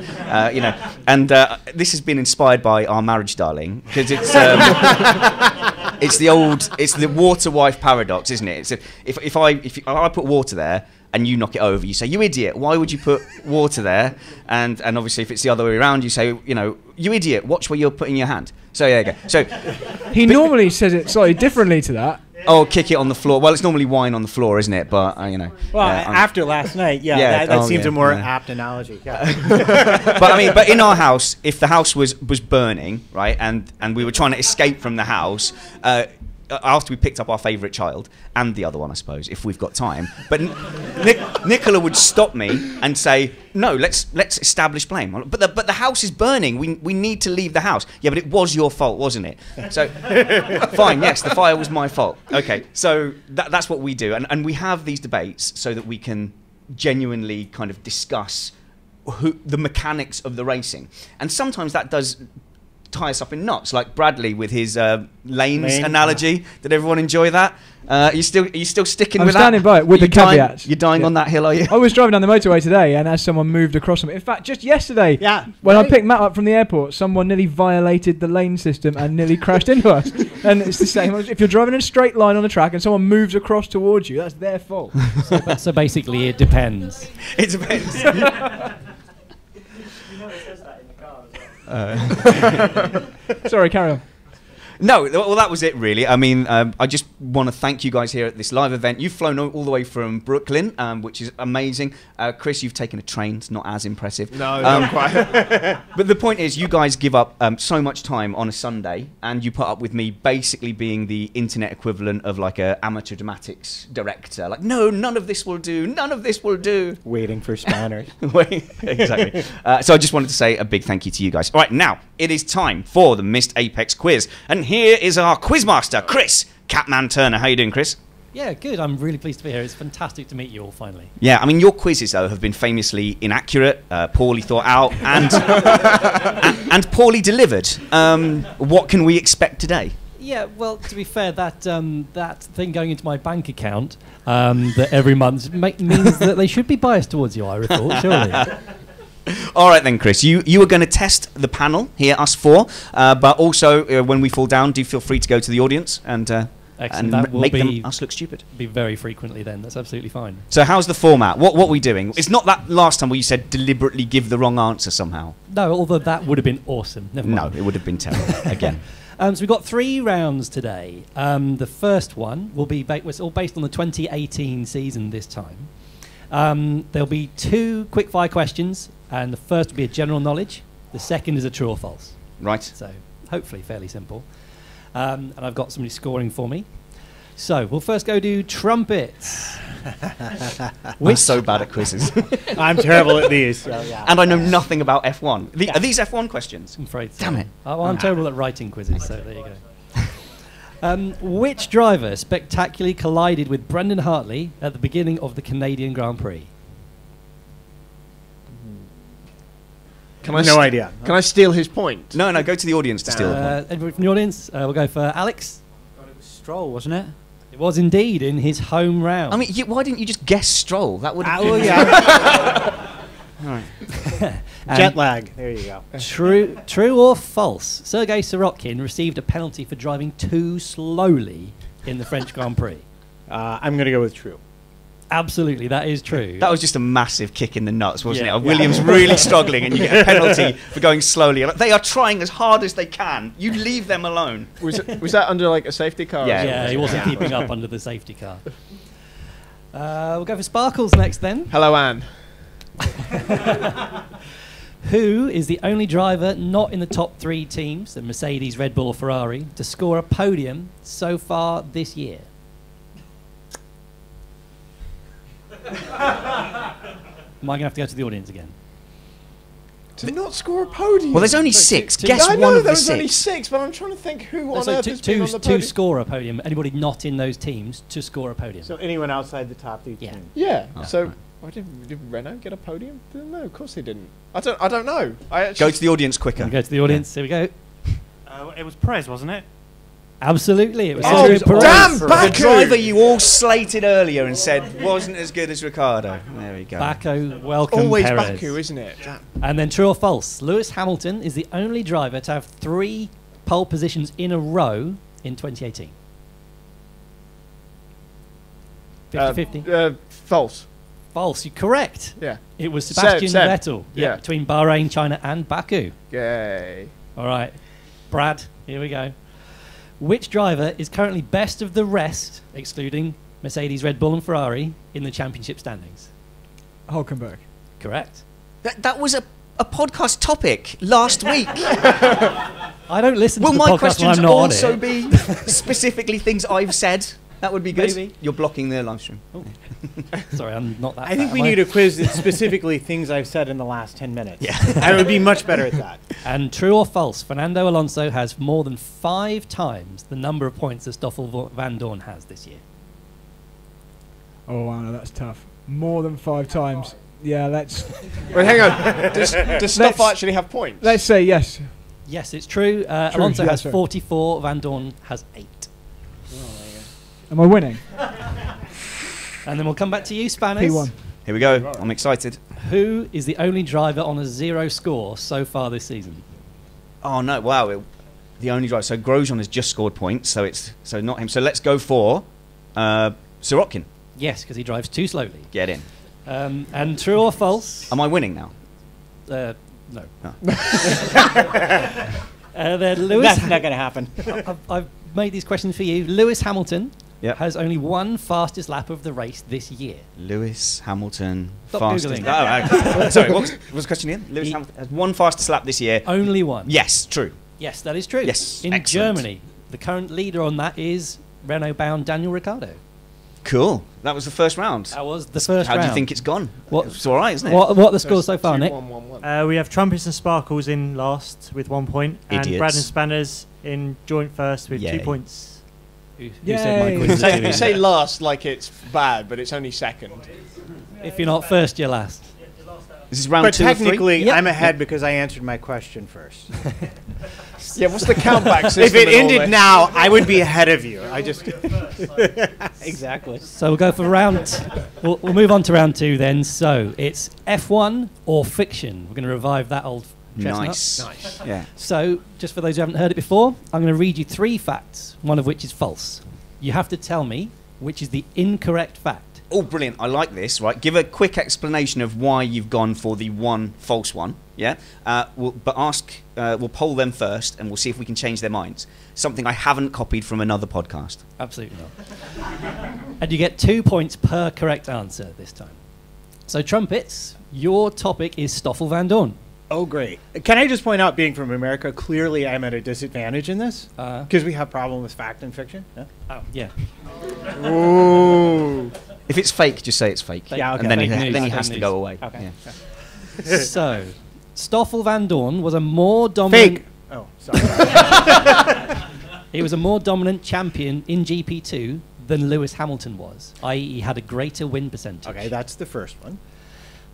you know. And this has been inspired by Our Marriage, Darling, because it's the water wife paradox, isn't it? It's if I put water there and you knock it over, you say, "You idiot! Why would you put water there?" And obviously, if it's the other way around, you say, "You know, you idiot! Watch where you're putting your hand." So there you go. So He normally says it slightly differently to that. oh, kick it on the floor. Well, it's normally wine on the floor, isn't it? But you know. well, yeah, after last night, yeah, Yeah, that oh, seems yeah, a more yeah. apt analogy. Yeah. But I mean, but in our house, if the house was burning, right, and we were trying to escape from the house, after we picked up our favourite child and the other one, I suppose, if we've got time. But Nicola would stop me and say, "No, let's establish blame." But the house is burning. We need to leave the house. Yeah, but it was your fault, wasn't it? So fine, yes, the fire was my fault. Okay, so that's what we do, and we have these debates so that we can genuinely kind of discuss the mechanics of the racing, and sometimes that does tie us up in knots, like Bradley with his lanes analogy. Did everyone enjoy that? Are you still sticking with that? I'm standing by it with the caveats. You're dying on that hill, are you? I was driving down the motorway today, and as someone moved across from it, in fact, just yesterday, when I picked Matt up from the airport, someone nearly violated the lane system and nearly crashed into us. And it's the same. If you're driving in a straight line on a track and someone moves across towards you, that's their fault. So basically, it depends. It depends. Sorry, carry on. No, well, that was it, really. I mean, I just want to thank you guys here at this live event. You've flown all the way from Brooklyn, which is amazing. Chris, you've taken a train. It's not as impressive. No, not quite. But the point is, you guys give up so much time on a Sunday, and you put up with me basically being the internet equivalent of like a amateur dramatics director. Like, no, none of this will do. None of this will do. Waiting for spanners. Exactly. So I just wanted to say a big thank you to you guys. All right, now it is time for the Missed Apex quiz, and here is our quizmaster, Chris Catman Turner. How you doing, Chris? Yeah, good. I'm really pleased to be here. It's fantastic to meet you all finally. Yeah, I mean, your quizzes, though, have been famously inaccurate, poorly thought out, and poorly delivered. What can we expect today? Yeah, well, to be fair, that thing going into my bank account that every month means that they should be biased towards you, I would have thought, surely. All right then, Chris, you are going to test the panel here, us four, but also when we fall down, do feel free to go to the audience and Excellent. and That will make be us look stupid. very frequently then. That's absolutely fine. So how's the format? What are we doing? It's not that last time where you said deliberately give the wrong answer somehow. No, although that would have been awesome. Never mind. No, it would have been terrible again. So we've got 3 rounds today. The first one will be it's all based on the 2018 season this time. There'll be 2 quick-fire questions, and the first will be a general knowledge. The second is a true or false. Right. So hopefully fairly simple. And I've got somebody scoring for me. So we'll first go to trumpets. We're so bad at quizzes. I'm terrible at these. So, yeah. And I know nothing about F1. Are these F1 questions? I'm afraid so. Damn it. Oh, I'm terrible at writing quizzes, so there you go. Which driver spectacularly collided with Brendan Hartley at the beginning of the Canadian Grand Prix? No idea. Can I steal his point? No, go to the audience to steal the point. Anybody from the audience? We'll go for Alex. God, it was Stroll, wasn't it? It was indeed in his home round. I mean, why didn't you just guess Stroll? That would have been... Well, yeah. All right. Jet lag. There you go. True or false? Sergei Sorokin received a penalty for driving too slowly in the French Grand Prix. I'm going to go with true. Absolutely, that is true. That was just a massive kick in the nuts, wasn't Yeah. it? Williams really struggling, and you get a penalty for going slowly. Like, they are trying as hard as they can. You leave them alone. Was that under like a safety car? Yeah. Yeah, he wasn't keeping up under the safety car. We'll go for Sparkles next then. Hello, Anne. Who is the only driver not in the top 3 teams, the Mercedes, Red Bull or Ferrari, to score a podium so far this year? Am I going to have to go to the audience again? To not score a podium. Well, there's only 6. Guess I one know of the there was 6. only 6, but I'm trying to think who on So earth has been on the podium. to score a podium. Anybody not in those teams to score a podium. So anyone outside the top 3 Yeah. teams. Yeah. Oh, So, right. did Renault get a podium? No, of course they didn't. I don't know. Go to the audience quicker. We'll go to the audience. Here we go. It was Perez, wasn't it? Absolutely, it was. Oh, Sergio Perez. damn, The Baku! driver you all slated earlier and said wasn't as good as Ricciardo. There we go. Baku, welcome Always Perez. Baku, isn't it? And then true or false? Lewis Hamilton is the only driver to have 3 pole positions in a row in 2018. 50-50. False. False. You're correct. Yeah. It was Sebastian Seb. Vettel. Yeah. Between Bahrain, China, and Baku. Yay. All right, Brad. Here we go. Which driver is currently best of the rest, excluding Mercedes, Red Bull, and Ferrari, in the championship standings? Hulkenberg. Correct. That was a podcast topic last week. I don't listen Will to the my podcast when questions I'm not on also it. be specifically things I've said? That would be good. Maybe. You're blocking the live stream. Sorry, I'm not that. I think we need a quiz that's specifically things I've said in the last 10 minutes. Yeah. I would be much better at that. And true or false? Fernando Alonso has more than 5 times the number of points that Stoffel Van Dorn has this year. Oh, wow, no, that's tough. More than 5 times. Yeah, let's Wait, hang on. Does stuff actually have points? let's say yes. Yes, it's true. True, Alonso yeah, has sorry. 44. Van Dorn has 8. Am I winning? And then we'll come back to you, Spanners. P1. Here we go. I'm excited. Who is the only driver on a 0 score so far this season? Oh no! Wow, the only driver. So Grosjean has just scored points, so not him. So let's go for Sorokin. Yes, because he drives too slowly. Get in. And true or false? Am I winning now? No. Oh. Then Lewis. That's not going to happen. I've made these questions for you. Lewis Hamilton Yep. has only 1 fastest lap of the race this year. Lewis Hamilton, Stop fastest. Googling. Oh, okay. Sorry, what was the question again? Lewis He- Hamilton has 1 fastest lap this year. Only 1. Yes, true. Yes, that is true. Yes, In excellent. Germany, the current leader on that is Renault-bound Daniel Ricciardo. Cool. That was the first round. That was the first How round. do you think it's gone? What- It's all right, isn't it? What are the scores so far, 2, Nick? 1, 1, 1. We have Trumpets and Sparkles in last with 1 point, and Idiots. Brad and Spanners in joint first with Yay. 2 points. Who said my Yay. quiz is too You easy? say last like it's bad, but it's only second. If you're not first, you're last. This is round But 2 or 3? technically, Yep. I'm ahead because I answered my question first. Yeah, what's the countback system? If it and all ended this? now, I would be ahead of you. I just exactly. So we'll go for round. We'll move on to round 2 then. So it's F1 or fiction. We're going to revive that old chestnut. Nice. Yeah. So just for those who haven't heard it before, I'm going to read you 3 facts, one of which is false. You have to tell me which is the incorrect fact. Oh, brilliant. I like this, right? Give a quick explanation of why you've gone for the one false one, yeah? We'll poll them first, and we'll see if we can change their minds. Something I haven't copied from another podcast. Absolutely not. And you get 2 points per correct answer this time. So, Trumpets, your topic is Stoffel Van Dorn. Oh, great. Can I just point out, being from America, clearly I'm at a disadvantage in this? Because we have problem with fact and fiction? Yeah? Oh, yeah. Ooh. If it's fake, just say it's fake. Yeah, okay. And then Fake he news. has to go away. Okay. Yeah. So, Stoffel Van Dorn was a more dominant... Fake. Oh, sorry. He was a more dominant champion in GP2 than Lewis Hamilton was, i.e. he had a greater win percentage. Okay, that's the first one.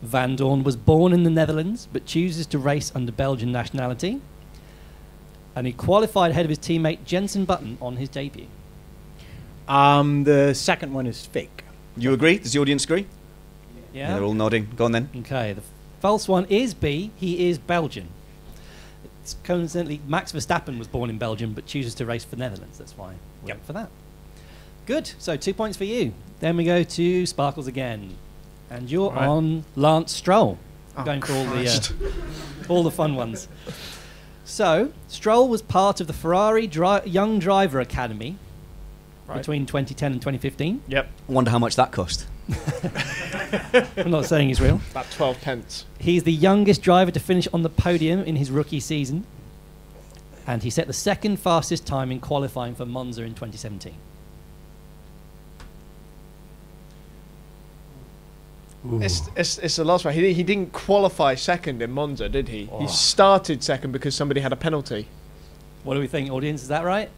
Van Dorn was born in the Netherlands, but chooses to race under Belgian nationality. And he qualified ahead of his teammate Jenson Button on his debut. The second one is fake. You agree? Does the audience agree? Yeah. They're all nodding. Go on then. Okay, the false one is B. He is Belgian. It's coincidentally, Max Verstappen was born in Belgium, but chooses to race for Netherlands. That's why we went for that. Good. So 2 points for you. Then we go to Sparkles again. And you're on Lance Stroll. Going for all the fun ones. So, Stroll was part of the Ferrari Young Driver Academy between 2010 and 2015. Yep. I wonder how much that cost. I'm not saying he's real. About 12 pence. He's the youngest driver to finish on the podium in his rookie season. And he set the second fastest time in qualifying for Monza in 2017. It's the last one. He didn't qualify second in Monza, did he? He started second because somebody had a penalty. What do we think, audience? Is that right?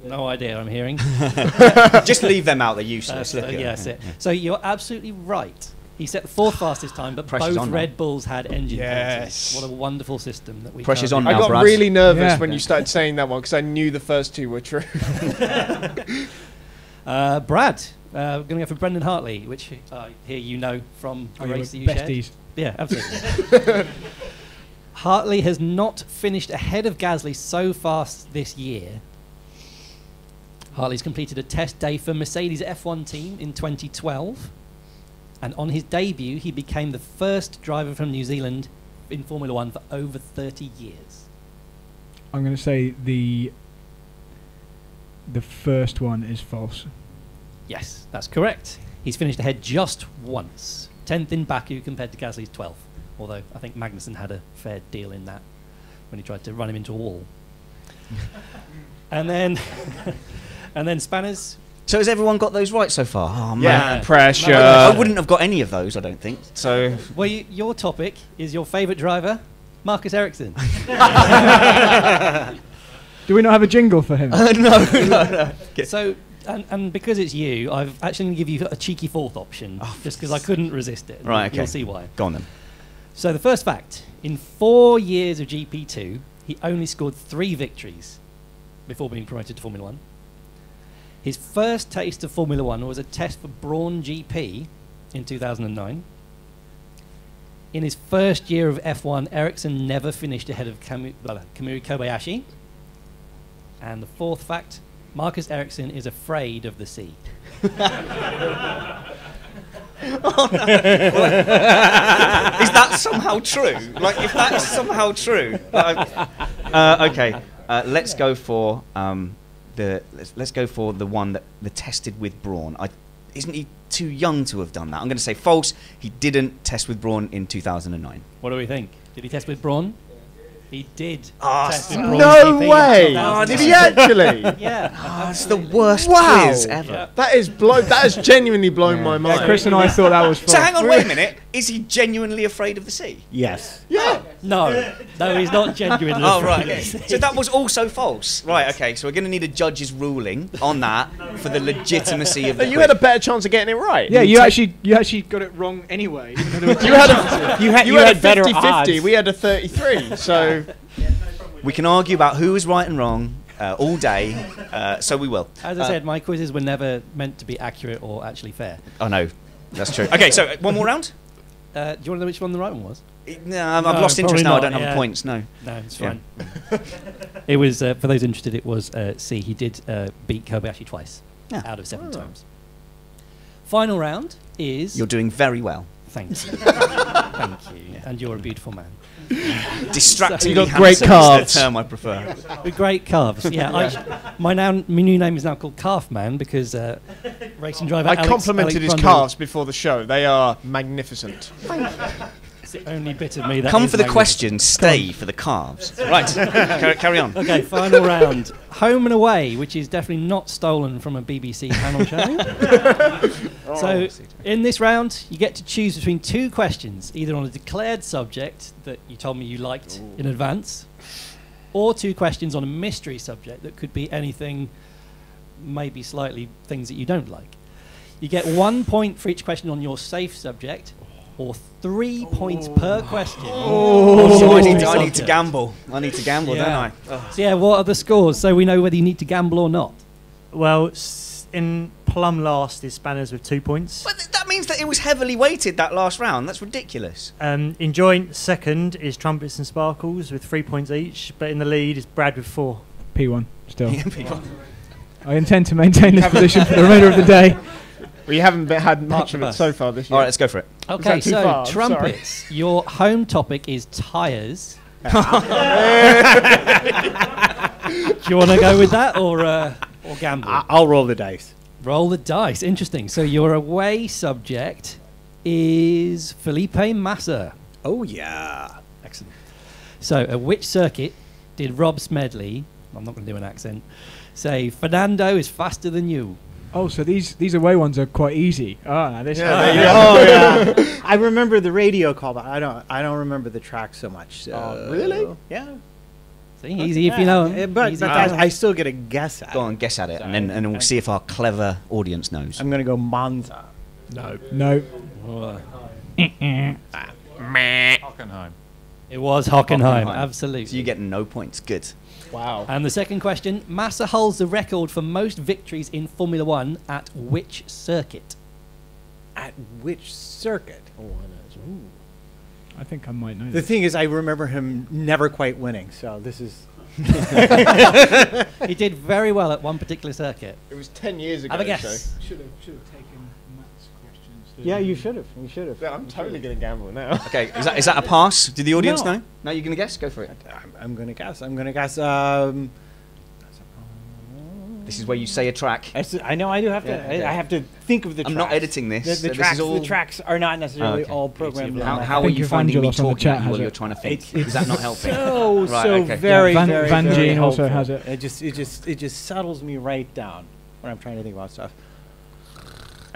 No idea, I'm hearing. Just leave them out, they're useless. That's it. So you're absolutely right. He set the fourth fastest time, but Pressure's both on Red Bulls had engine Yes. penalties. What a wonderful system that we Pressure's on currently now, I got Brad. really nervous Yeah. when you started saying that one because I knew the first two were true. Brad, we're going to go for Brendan Hartley, which here you know from the race that you shared. besties. Yeah, absolutely. Hartley has not finished ahead of Gasly so fast this year. Hartley's completed a test day for Mercedes F1 team in 2012. And on his debut, he became the first driver from New Zealand in Formula One for over 30 years. I'm going to say the first one is false. Yes, that's correct. He's finished ahead just once. 10th in Baku compared to Gasly's 12th. Although I think Magnussen had a fair deal in that when he tried to run him into a wall. and then Spanners. So has everyone got those right so far? Oh, man. Yeah. Pressure. I wouldn't have got any of those, I don't think. So Well, your topic is your favourite driver, Marcus Ericsson. Do we not have a jingle for him? no. So, and because it's you, I've actually going to give you a cheeky fourth option, just because I couldn't resist it. Right, okay. You'll see why. Go on then. So the first fact, in 4 years of GP2, he only scored 3 victories before being promoted to Formula 1. His first taste of Formula 1 was a test for Brawn GP in 2009. In his first year of F1, Ericsson never finished ahead of Kamui Kobayashi. And the fourth fact, Marcus Ericsson is afraid of the sea. Oh, no. Is that somehow true? Like, if that is somehow true, okay. Let's go for let's go for the one that the tested with Brawn. Isn't he too young to have done that? I'm going to say false. He didn't test with Brawn in 2009. What do we think? Did he test with Brawn? He did. Oh, test with Brawn No GP in way! 2009. Did he actually? Yeah. It's the worst Wow. quiz ever. Yeah. That has genuinely blown my mind. Yeah, Chris and I thought that was false. So hang on, wait a minute. Is he genuinely afraid of the sea? Yes. Yeah. No, he's not genuinely. Oh, afraid right. of the Okay. sea. So that was also false. Right, okay. So we're going to need a judge's ruling on that for the legitimacy of the You quiz. had a better chance of getting it right. Yeah, you actually got it wrong anyway. Even though there were You had a better 50-50. odds. We had a 33. So We can argue about who is right and wrong all day, so we will. As I said, my quizzes were never meant to be accurate or actually fair. Oh, no. That's true. Okay, so one more round? Do you want to know which one the right one was? No, I've lost interest now. I don't have the points. No. No, it's fine. It was, for those interested, it was C. He did beat Kobayashi twice out of 7 times. Final round is... You're doing very well. Thank you. Thank you. Yeah. And you're a beautiful man. Distractingly got great handsome calves. is the term I prefer. With great calves, yeah. My new name is now called Calf Man because racing driver I complimented his Brundle- calves before the show. They are magnificent. It's the only bit of me that Come is for the magnificent. question, stay for the calves. Right, carry on. Okay, final round. Home and Away, which is definitely not stolen from a BBC panel show. So, in this round, you get to choose between 2 questions, either on a declared subject that you told me you liked in advance, or 2 questions on a mystery subject that could be anything, maybe slightly things that you don't like. You get 1 point for each question on your safe subject, or 3 points per question. So I need to gamble. I need to gamble, don't I? So yeah, what are the scores so we know whether you need to gamble or not? Well, in plum last is Spanners with 2 points. But that means that it was heavily weighted that last round. That's ridiculous. In joint second is Trumpets and Sparkles with 3 points each, but in the lead is Brad with 4. P1 still. I intend to maintain this position for the remainder of the day. We haven't had much of it so far this year. All right, let's go for it. Okay, too so far? I'm Trumpets, your home topic is tyres. Do you want to go with that or gamble? I'll roll the dice. Roll the dice. Interesting. So your away subject is Felipe Massa. Oh, yeah. Excellent. So at which circuit did Rob Smedley, I'm not going to do an accent, say Fernando is faster than you? Oh, so these away ones are quite easy. Oh, now this. Yeah. I remember the radio call, but I don't remember the track so much. So really? Yeah. See, easy if you know 'em. But I still get a guess at Go it. on, guess at it, and then we'll see if our clever audience knows. I'm going to go Monza. No. Hockenheim. It was Hockenheim, Hockenheim. absolutely. So you get no points. Good. Wow. And the second question, Massa holds the record for most victories in Formula One at which circuit? At which circuit? I think I might know The this. thing is, I remember him never quite winning, so this is... He did very well at one particular circuit. It was 10 years ago. Have a guess. So. Should have taken Matt's questions. Yeah, you should have. You should have. Yeah, I'm totally going to gamble now. Okay, is that a pass? Did the audience No. know? No, you're going to guess? Go for it. I'm going to guess. I'm going to guess. This is where you say a track. I know I do have to. Yeah, okay. I have to think of the I'm tracks. not editing this. The so this tracks, is all... the tracks are not necessarily okay. all programmed. How are think you if finding me Angelos on the talking chat at you has while it. you're trying to think? Is that not helping? So Right, okay. very, Yeah, very, Van very Gien also helpful. has it. It just settles me right down when I'm trying to think about stuff.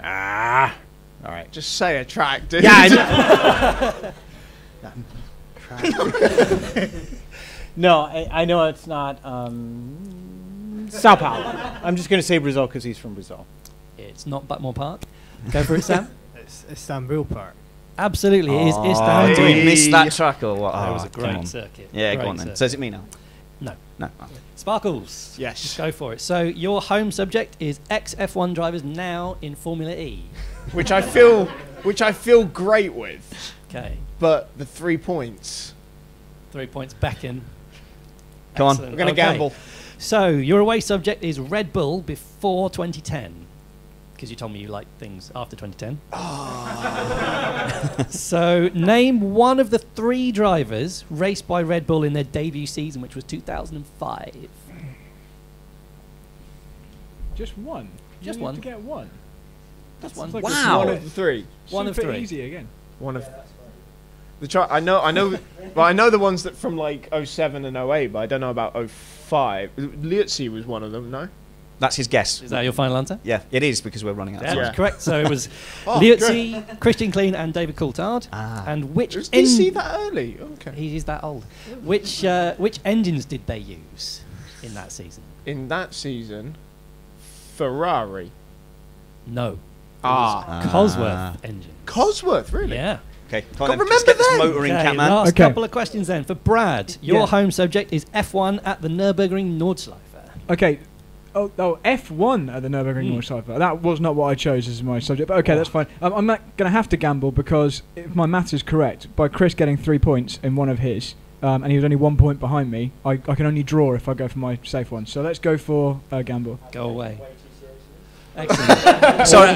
All right. Just say a track, dude. Yeah. No, I know it's not Sao Paulo. I'm just going to say Brazil because he's from Brazil. It's not Buckmore Park. Go for it, Sam. It's Istanbul Park. Absolutely, it is Oh, Istanbul. do we miss that track or what? That was Oh, a come great on. circuit. Yeah, Great go on then. circuit. So is it me now? No. No. Oh. Sparkles. Yes. Just go for it. So your home subject is ex-F1 drivers now in Formula E. which I feel great with. Okay. But the 3 points. 3 points beckon. Come on. Excellent. We're going to Okay. gamble. So your away subject is Red Bull before 2010. Because you told me you liked things after 2010. So name one of the 3 drivers raced by Red Bull in their debut season, which was 2005. Just one. Just You one. need to get one. That's one. like Wow. One of the 3. One of Super 3. easy again. One of the I know but I know the ones that from like 07 and 08, but I don't know about 05. Liuzzi was one of them, no? That's his guess. Is that your final answer? Yeah, it is because we're running out of That time. was correct. So it was Oh, Liuzzi, Christian Klein, and David Coulthard. Ah. And which Was DC that early? Okay. He is that old. Which engines did they use in that season? In that season, Ferrari. No. Ah. Cosworth engine. Cosworth, really? Yeah. Okay, God, let's remember get this then. motoring, Okay, Catman. last Okay. couple of questions then. For Brad, your Yeah. home subject is F1 at the Nürburgring Nordschleife. Okay. F1 at the Nürburgring Motorcycle. That was not what I chose as my subject, but okay, that's fine. I'm not going to have to gamble because if my maths is correct, by Chris getting 3 points in one of his, and he was only 1 point behind me, I can only draw if I go for my safe one. So let's go for gamble. Go away. Excellent. Sorry,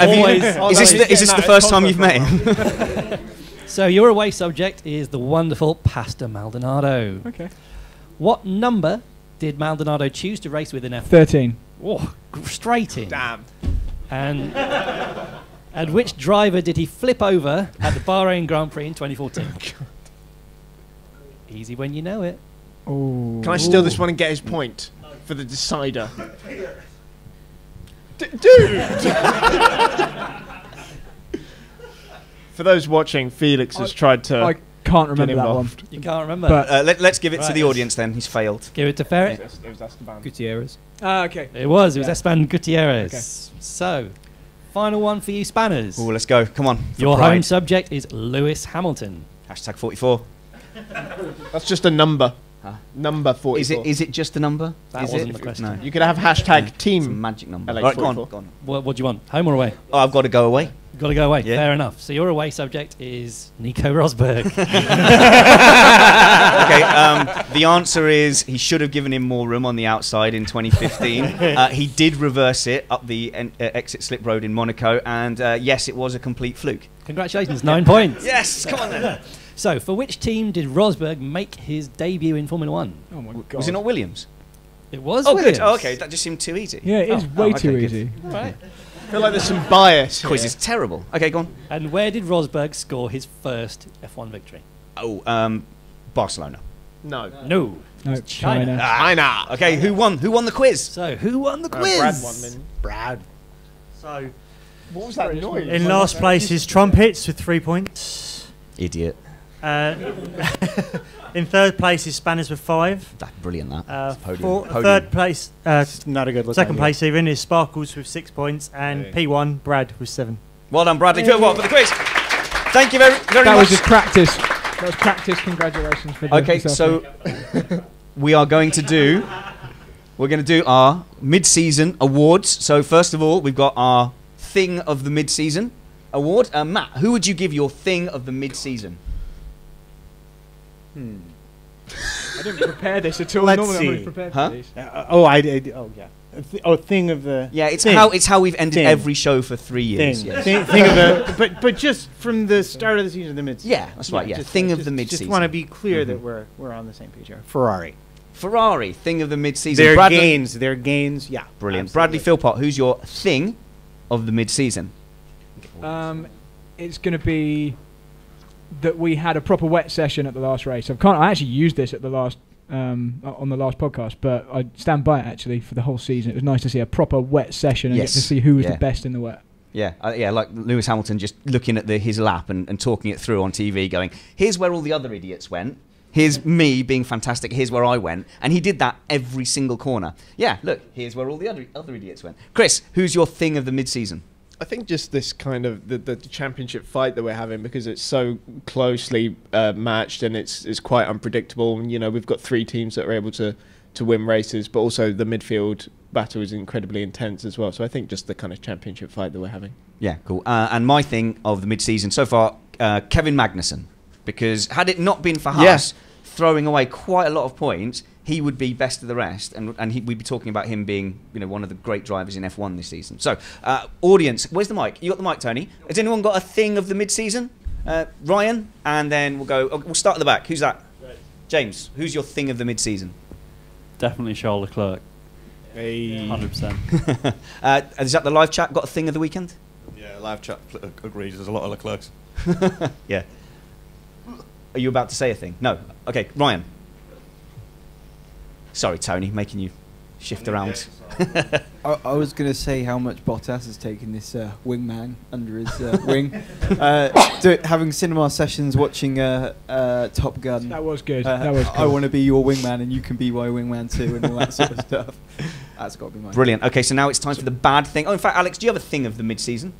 is this the first time you've met him? So your away subject is the wonderful Pastor Maldonado. Okay. What number did Maldonado choose to race with in F1? 13. Oh, straight in. Damn. And which driver did he flip over at the Bahrain Grand Prix in 2014? Easy when you know it. Oh. Can I steal this one and get his point for the decider? Dude! For those watching, Felix has tried to. I can't remember that one. involved. You can't remember. But Let's give it to Right, the yes. audience then. He's failed. Give it to Ferret. It was Esteban. Gutierrez. okay. It was Esteban Gutierrez. Okay. So, final one for you Spanners. Oh, let's go. Come on. for Your pride. home subject is Lewis Hamilton. Hashtag 44. That's just a number. Huh? Number 44. Is it just a number? That Is wasn't it? the question. No. You could have hashtag It's a team. magic number. LH44. All right, go on. Go on. What do you want? Home or away? Oh, I've got to go away. You've got to go away. Yeah. Fair enough. So your away subject is Nico Rosberg. Okay, the answer is he should have given him more room on the outside in 2015. He did reverse it up the exit slip road in Monaco, and yes, it was a complete fluke. Congratulations, 9 points. Yes, come on then. So, for which team did Rosberg make his debut in Formula One? Oh my god. Was it not Williams? It was Oh, Williams. good. Oh, okay, that just seemed too easy. Yeah, it is Oh, way okay, too good. easy. Right. I feel like there's some bias. Quiz here. is terrible. Okay, go on. And where did Rosberg score his first F1 victory? Oh, Barcelona. No. No. No, China. China. China. Okay, who won? Who won the quiz? So, who won the quiz? Brad won, didn't he? Brad. So, What was that noise? in last place is Trumpets with 3 points. Idiot. In third place is Spanners with 5. That's brilliant, that. Podium. Third place, Not a good look. second place even is Sparkles with 6 points, and P1 Brad with 7. Well done, Bradley. For the quiz. Thank you very That much. was just practice. That was practice. Congratulations for the Okay, so we are going to do. We're going to do our mid-season awards. So first of all, we've got our thing of the mid-season award. Matt, who would you give your thing of the mid-season? I didn't prepare this at all. Let's Normally I'm see. always prepared Huh? for these. Oh yeah. Thing of the. Yeah, it's thing. how we've ended Thing. every show for 3 years. Thing. Yes. Thing of the. But just from the start of the season to the mid. Yeah, that's right. Yeah, thing of the mid-season. Just want to be clear that we're on the same page here. Ferrari. Ferrari, thing of the mid-season. Their Bradley- gains. Yeah. Brilliant. Absolutely. Bradley Philpott, who's your thing of the mid-season? It's going to be that we had a proper wet session at the last race. I actually used this at the last on the last podcast, but I stand by it actually for the whole season. It was nice to see a proper wet session and Yes. get to see who was Yeah. the best in the wet. Yeah, like Lewis Hamilton just looking at his lap and talking it through on TV, going, here's where all the other idiots went. Here's me being fantastic. Here's where I went. And he did that every single corner. Yeah, look, here's where all the other idiots went. Chris, who's your thing of the mid-season? I think just this kind of the championship fight that we're having, because it's so closely matched and it's quite unpredictable. And, you know, we've got 3 teams that are able to win races, but also the midfield battle is incredibly intense as well. So I think just the kind of championship fight that we're having. Yeah, cool. And my thing of the mid-season so far, Kevin Magnussen. Because had it not been for Haas throwing away quite a lot of points, he would be best of the rest, and we'd be talking about him being, you know, one of the great drivers in F1 this season. So, audience, where's the mic? You got the mic, Tony? Has anyone got a thing of the mid-season? Ryan, and then we'll go. We'll start at the back. Who's that? Right. James, who's your thing of the mid-season? Definitely Charles Leclerc. 100%. Is that the live chat? Got a thing of the weekend? Yeah, live chat agrees. There's a lot of Leclercs. Yeah. Are you about to say a thing? No. Okay, Ryan. Sorry, Tony, making you shift around. I was going to say how much Bottas has taken this wingman under his wing. Having cinema sessions, watching Top Gun. That was good. That was cool. I want to be your wingman and you can be my wingman too, and all that sort of stuff. That's got to be mine. Brilliant. Okay, so now it's time for the bad thing. Oh, in fact, Alex, do you have a thing of the mid-season?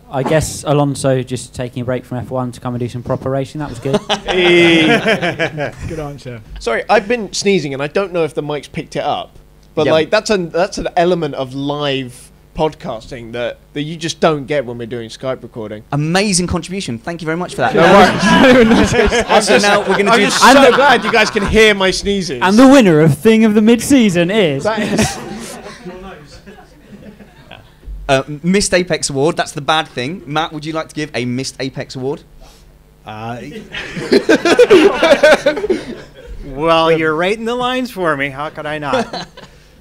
I guess Alonso just taking a break from F1 to come and do some proper racing. That was good. Good answer. Sorry, I've been sneezing, and I don't know if the mic's picked it up, but Yeah. like that's an element of live podcasting that you just don't get when we're doing Skype recording. Amazing contribution. Thank you very much for that. No worries. So now we're going to I'm do. just so glad you guys can hear my sneezes. And the winner of Thing of the Mid-Season is... That is Missed Apex Award. That's the bad thing. Matt, would you like to give a Missed Apex Award? Well, you're right in the lines for me. How could I not?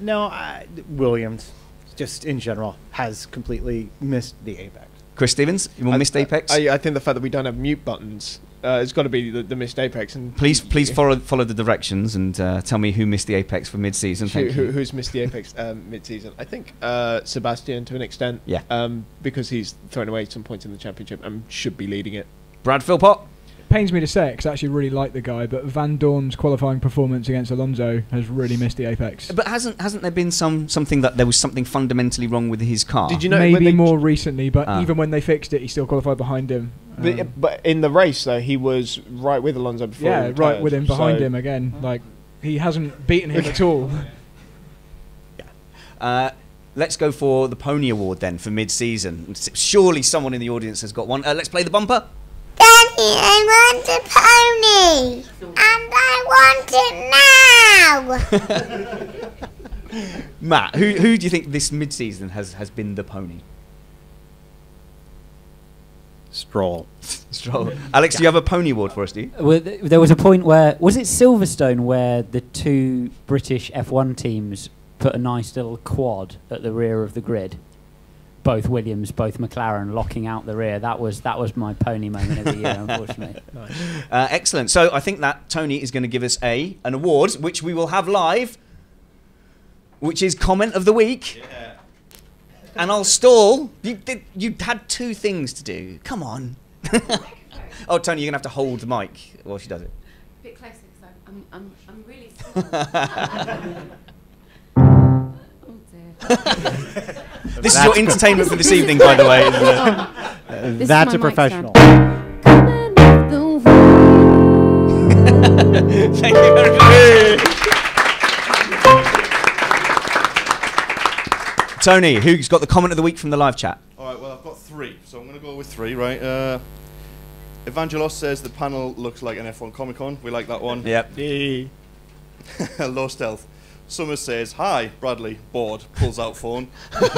No, Williams, just in general, has completely missed the apex. Chris Stevens, you want Missed Apex? I think the fact that we don't have mute buttons, it's got to be the missed apex. And Please follow the directions and tell me who missed the apex for mid-season. Thank you. Who's missed the apex mid-season? I think Sebastian to an extent. Yeah. Because he's thrown away some points in the championship and should be leading it. Brad Philpott. Pains me to say it because I actually really like the guy, but Van Dorn's qualifying performance against Alonso has really missed the apex. But hasn't there been something that there was something fundamentally wrong with his car? Did you know Maybe more recently, but Ah. even when they fixed it, he still qualified behind him. But in the race, though, he was right with Alonso before. Yeah, he right retired, with him, behind so- him again. Like he hasn't beaten him at all. Let's go for the Pony Award then for mid-season. Surely someone in the audience has got one. Let's play the bumper. Daddy, I want a pony, and I want it now. Matt, who do you think this mid-season has been the pony? Stroll. Stroll. Alex, do you have a Pony Award for us, do you? Well, there was a point where... Was it Silverstone where the two British F1 teams put a nice little quad at the rear of the grid? Both Williams, both McLaren locking out the rear. That was my pony moment of the year, unfortunately. Excellent. So I think that Tony is going to give us an award, which we will have live, which is Comment of the Week. Yeah. And I'll stall. You had two things to do. Come on. Oh, Tony, you're going to have to hold the mic while she does it. A bit closer because I'm really Oh dear. This is your entertainment for this evening, by the way. That's a professional. Thank you very much. Tony, who's got the comment of the week from the live chat? All right, well, I've got three, so I'm going to go with three, right? Evangelos says the panel looks like an F1 Comic-Con. We like that one. Yep. Low Stealth. Summer says, hi, Bradley, bored, pulls out phone. But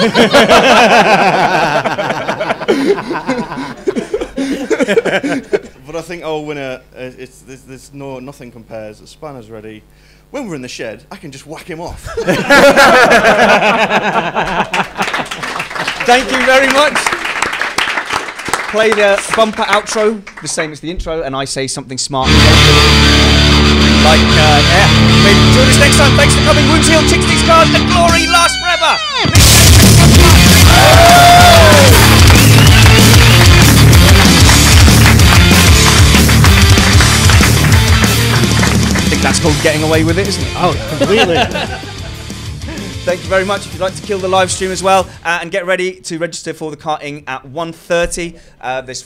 I think our winner, there's nothing compares. Spanner's ready. When we're in the shed, I can just whack him off. Thank you very much. Play the bumper outro, the same as the intro, and I say something smart. Like, yeah. Join us next time. Thanks for coming. Wounds healed, chicks these cars, and glory lasts forever. I think that's called getting away with it, isn't it? Oh, completely. Thank you very much. If you'd like to kill the live stream as well, and get ready to register for the karting at 1:30. There's